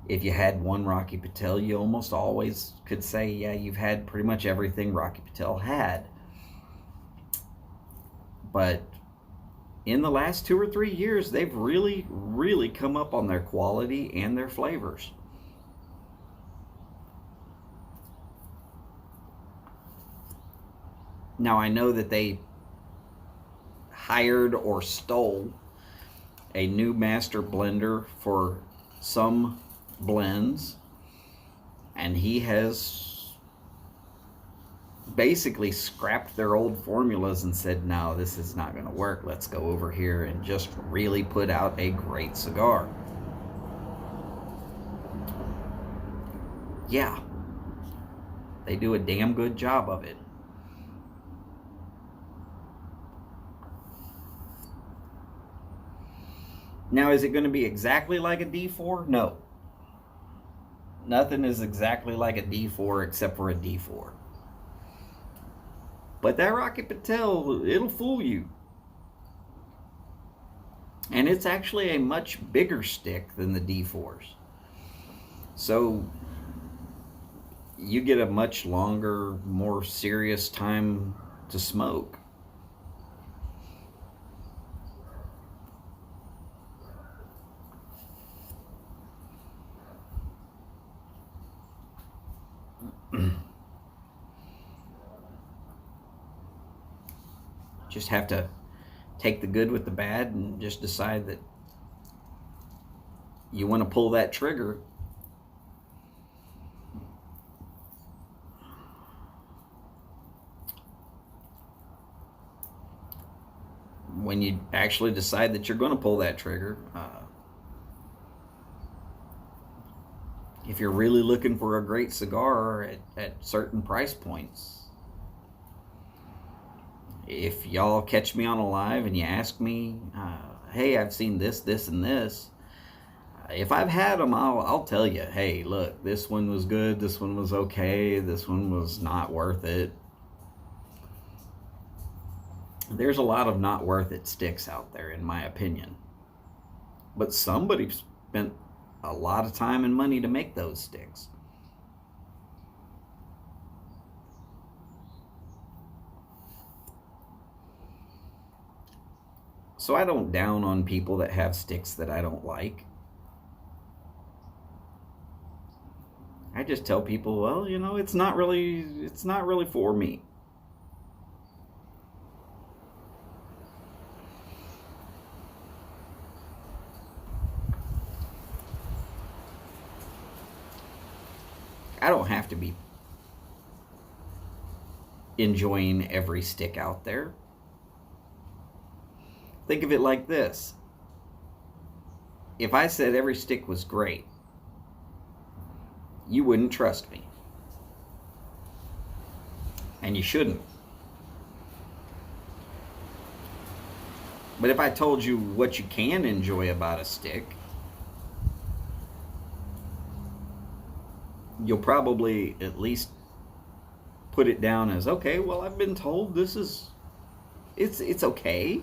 if you had one Rocky Patel, you almost always could say, yeah, you've had pretty much everything Rocky Patel had. But in the last 2 or 3 years, they've really come up on their quality and their flavors. Now, I know that they hired or stole a new master blender for some blends, and he has basically scrapped their old formulas and said, no, this is not going to work. Let's go over here and just really put out a great cigar. Yeah, they do a damn good job of it. Now, is it going to be exactly like a D4? No. Nothing is exactly like a D4 except for a D4. But that Rocky Patel, it'll fool you. And it's actually a much bigger stick than the D4s. So you get a much longer, more serious time to smoke. just have to take the good with the bad and just decide that you want to pull that trigger. When you actually decide that you're going to pull that trigger, if you're really looking for a great cigar at certain price points, if y'all catch me on a live and you ask me, hey, I've seen this, this, and this, if I've had them, I'll tell you, hey, look, this one was good, this one was okay, this one was not worth it. There's a lot of not worth it sticks out there, in my opinion. But somebody spent a lot of time and money to make those sticks. So I don't down on people that have sticks that I don't like. I just tell people, well, you know, it's not really for me. I don't have to be enjoying every stick out there. Think of it like this. If I said every stick was great, you wouldn't trust me. And you shouldn't. But if I told you what you can enjoy about a stick, you'll probably at least put it down as, okay, well, I've been told this is, it's okay.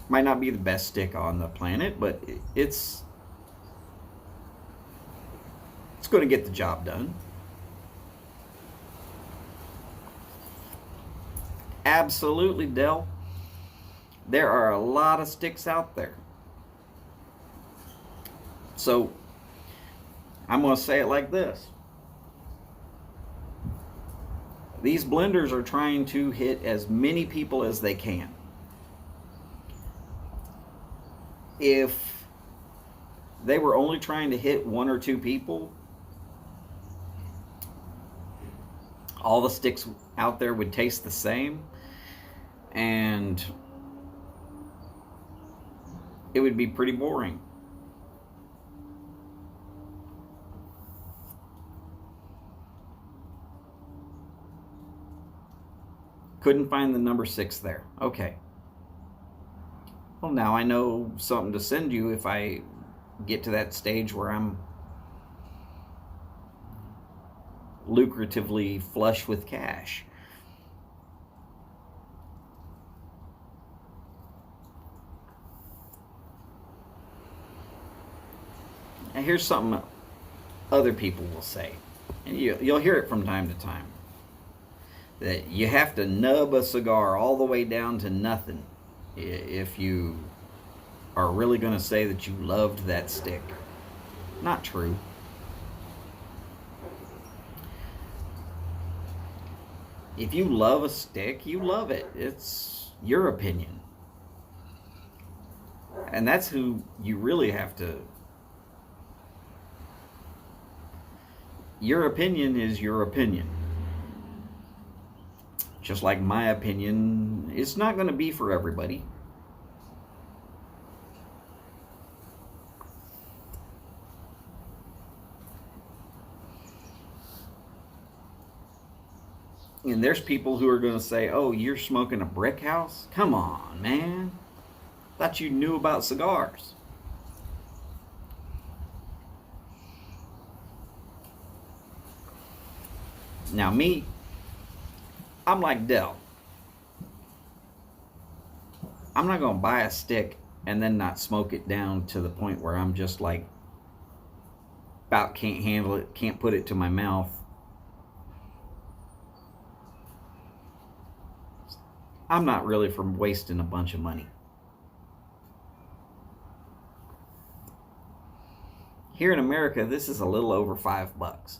Might not be the best stick on the planet, but it's going to get the job done. Absolutely, Del. There are a lot of sticks out there. So I'm going to say it like this. These blenders are trying to hit as many people as they can. If they were only trying to hit 1 or 2 people, all the sticks out there would taste the same, and it would be pretty boring. Couldn't find the number 6 there. Okay. Well, now I know something to send you if I get to that stage where I'm lucratively flush with cash. And here's something other people will say, and you'll hear it from time to time, that you have to nub a cigar all the way down to nothing if you are really going to say that you loved that stick. Not true. If you love a stick, you love it. It's your opinion. And that's who you really have to... Your opinion is your opinion. Just like my opinion, it's not going to be for everybody. And there's people who are going to say, oh, you're smoking a brick house? Come on, man. Thought you knew about cigars. Now me, I'm like Del. I'm not going to buy a stick and then not smoke it down to the point where I'm just like, about can't handle it, can't put it to my mouth. I'm not really for wasting a bunch of money. Here in America, this is a little over $5.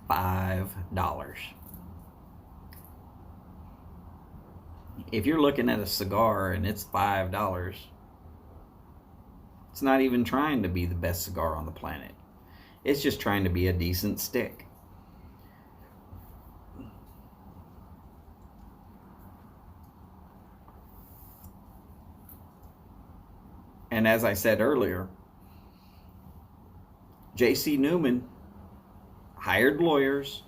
$5. if you're looking at a cigar and it's $5, it's not even trying to be the best cigar on the planet. It's just trying to be a decent stick. And as I said earlier, J.C. Newman hired lawyers,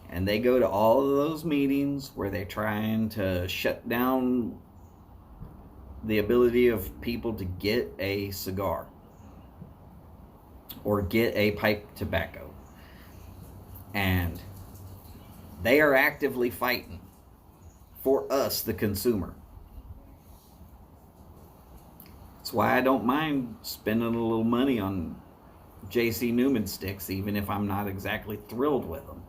and they go to all of those meetings where they're trying to shut down the ability of people to get a cigar or get a pipe tobacco. And they are actively fighting for us, the consumer. That's why I don't mind spending a little money on J.C. Newman sticks, even if I'm not exactly thrilled with them.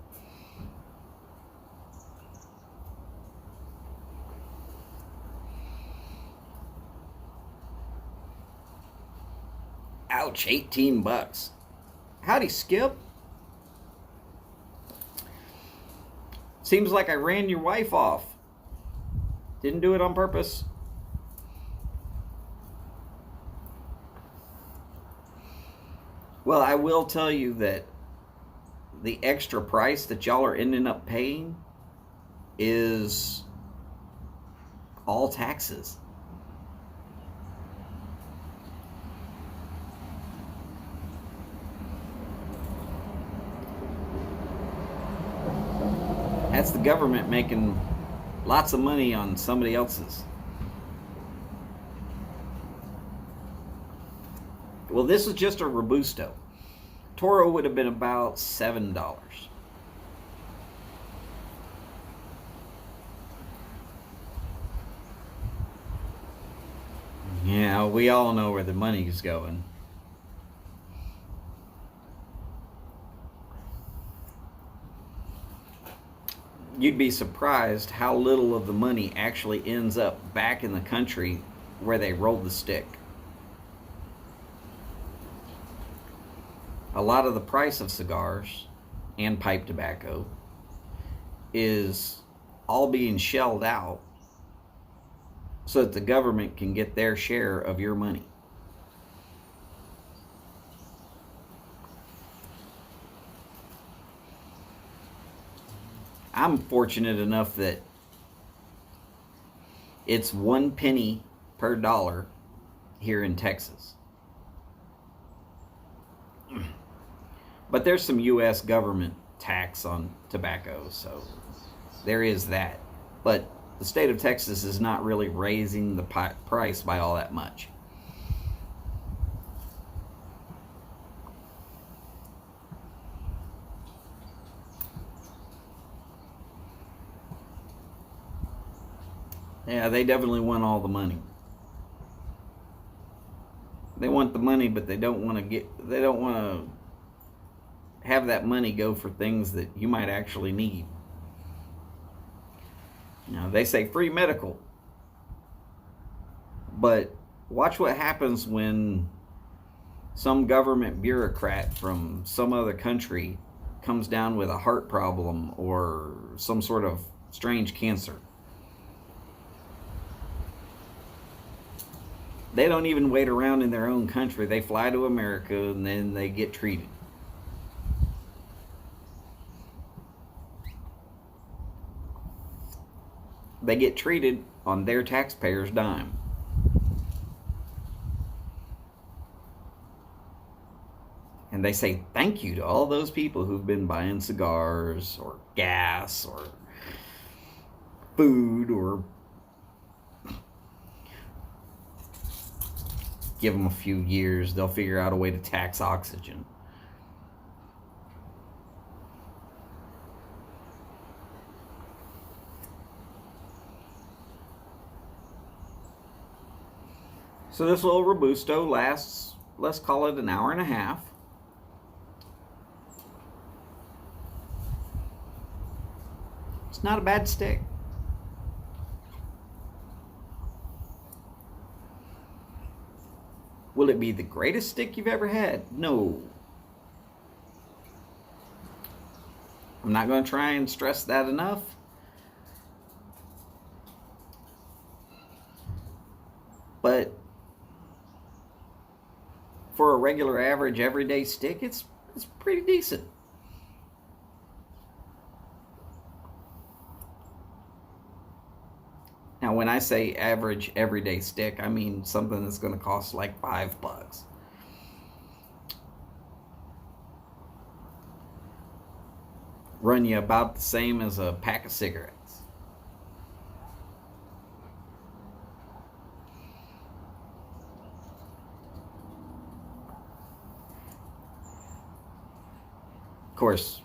Ouch, $18. Howdy, Skip. Seems like I ran your wife off. Didn't do it on purpose. Well, I will tell you that the extra price that y'all are ending up paying is all taxes. That's the government making lots of money on somebody else's. Well, this is just a Robusto. Toro would have been about $7. Yeah, we all know where the money is going. You'd be surprised how little of the money actually ends up back in the country where they rolled the stick. A lot of the price of cigars and pipe tobacco is all being shelled out so that the government can get their share of your money. I'm fortunate enough that it's 1 penny per dollar here in Texas. But there's some U.S. government tax on tobacco, so there is that. But the state of Texas is not really raising the price by all that much. Yeah, they definitely want all the money. They want the money, but they don't want to have that money go for things that you might actually need. You know, they say free medical. But watch what happens when some government bureaucrat from some other country comes down with a heart problem or some sort of strange cancer. They don't even wait around in their own country. They fly to America and then they get treated. They get treated on their taxpayers' dime. And they say thank you to all those people who've been buying cigars or gas or food, or give them a few years, they'll figure out a way to tax oxygen. So this little Robusto lasts, let's call it an hour and a half. It's not a bad stick. Will it be the greatest stick you've ever had? No. I'm not going to try and stress that enough. But for a regular average everyday stick, it's pretty decent. Now, when I say average everyday stick, I mean something that's going to cost like $5. Run you about the same as a pack of cigarettes. Of course,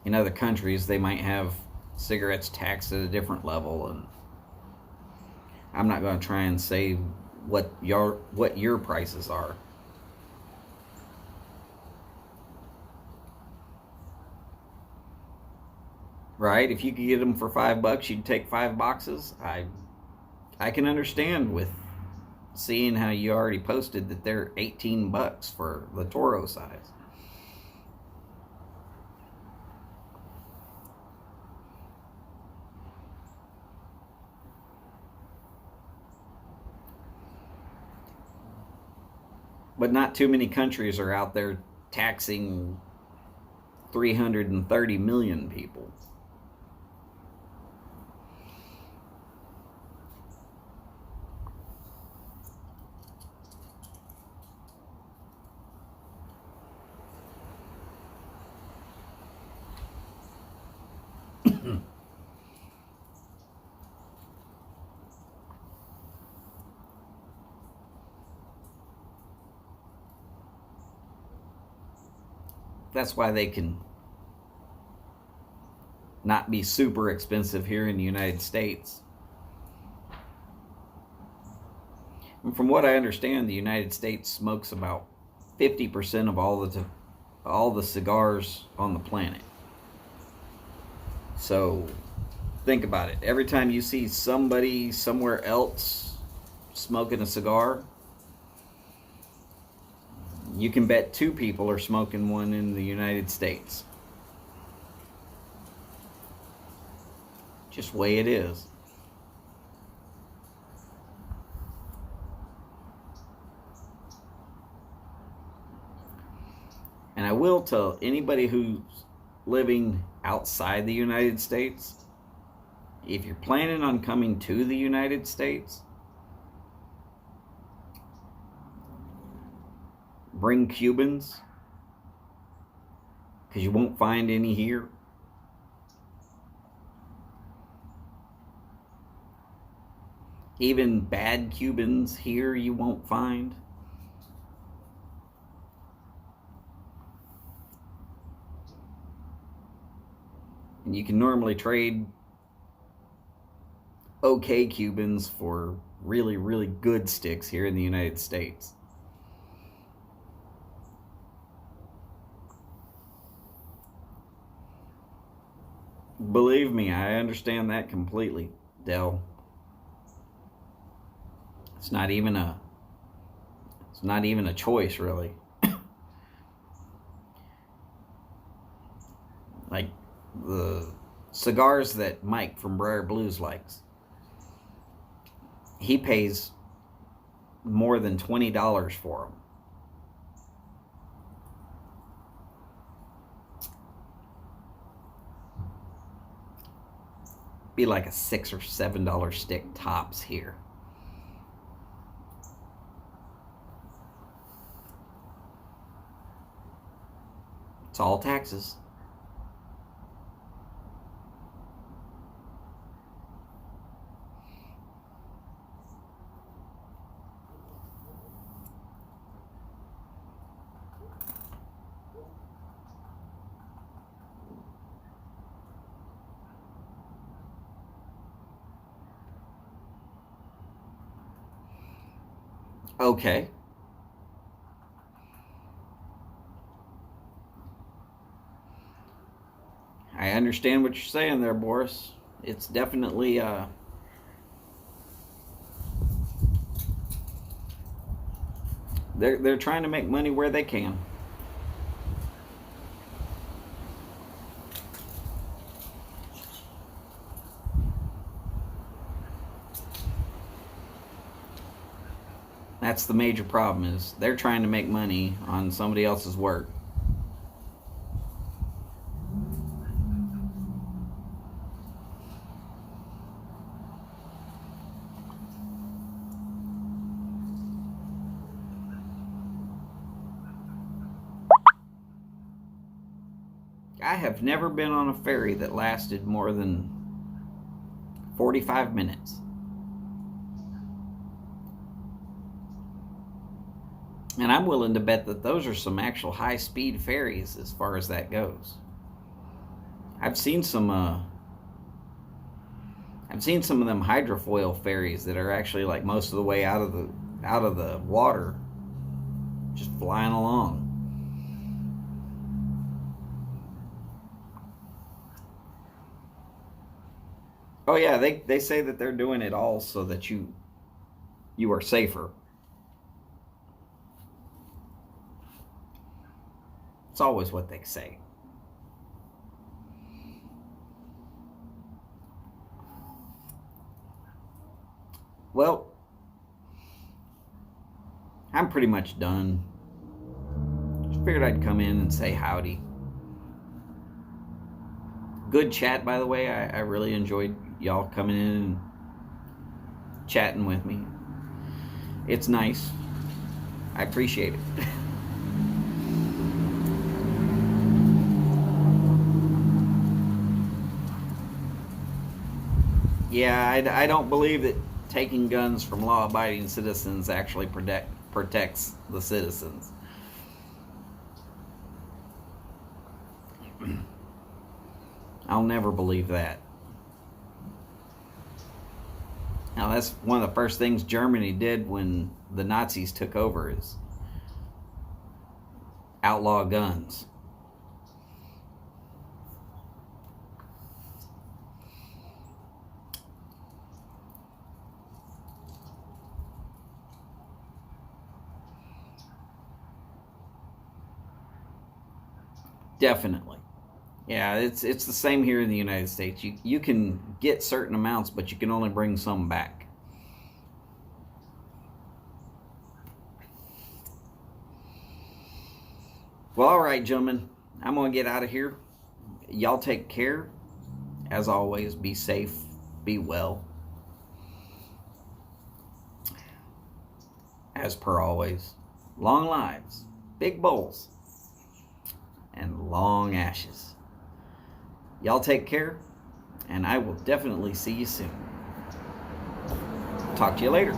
in other countries, they might have cigarettes taxed at a different level, and I'm not going to try and say what your prices are. Right? If you could get them for $5, you'd take 5 boxes. I can understand with seeing how you already posted that they're $18 for the Toro size. But not too many countries are out there taxing 330 million people. That's why they can not be super expensive here in the United States. And from what I understand, the United States smokes about 50% of all the cigars on the planet. So think about it. Every time you see somebody somewhere else smoking a cigar, you can bet 2 people are smoking one in the United States. Just the way it is. And I will tell anybody who's living outside the United States, if you're planning on coming to the United States, bring Cubans, because you won't find any here. Even bad Cubans here you won't find. And you can normally trade okay Cubans for really, really good sticks here in the United States. Believe me, I understand that completely, Del. It's not even a choice, really. Like the cigars that Mike from Briar Blues likes, he pays more than $20 for them. Be like a $6 or $7 stick tops here. It's all taxes. Okay. I understand what you're saying there, Boris. It's definitely they're trying to make money where they can. That's the major problem, is they're trying to make money on somebody else's work. I have never been on a ferry that lasted more than 45 minutes. And I'm willing to bet that those are some actual high-speed ferries as far as that goes. I've seen some of them hydrofoil ferries that are actually like most of the way out of the water, just flying along. Oh yeah, they say that they're doing it all so that you are safer. It's always what they say. Well, I'm pretty much done. Just figured I'd come in and say howdy. Good chat, by the way. I really enjoyed y'all coming in and chatting with me. It's nice. I appreciate it. Yeah, I don't believe that taking guns from law-abiding citizens actually protects the citizens. I'll never believe that. Now, that's one of the first things Germany did when the Nazis took over, is outlaw guns. Definitely. Yeah, it's the same here in the United States. You can get certain amounts, but you can only bring some back. Well, all right, gentlemen. I'm going to get out of here. Y'all take care. As always, be safe, be well. As per always, long lives, big bowls, and long ashes. Y'all take care, and I will definitely see you soon. Talk to you later.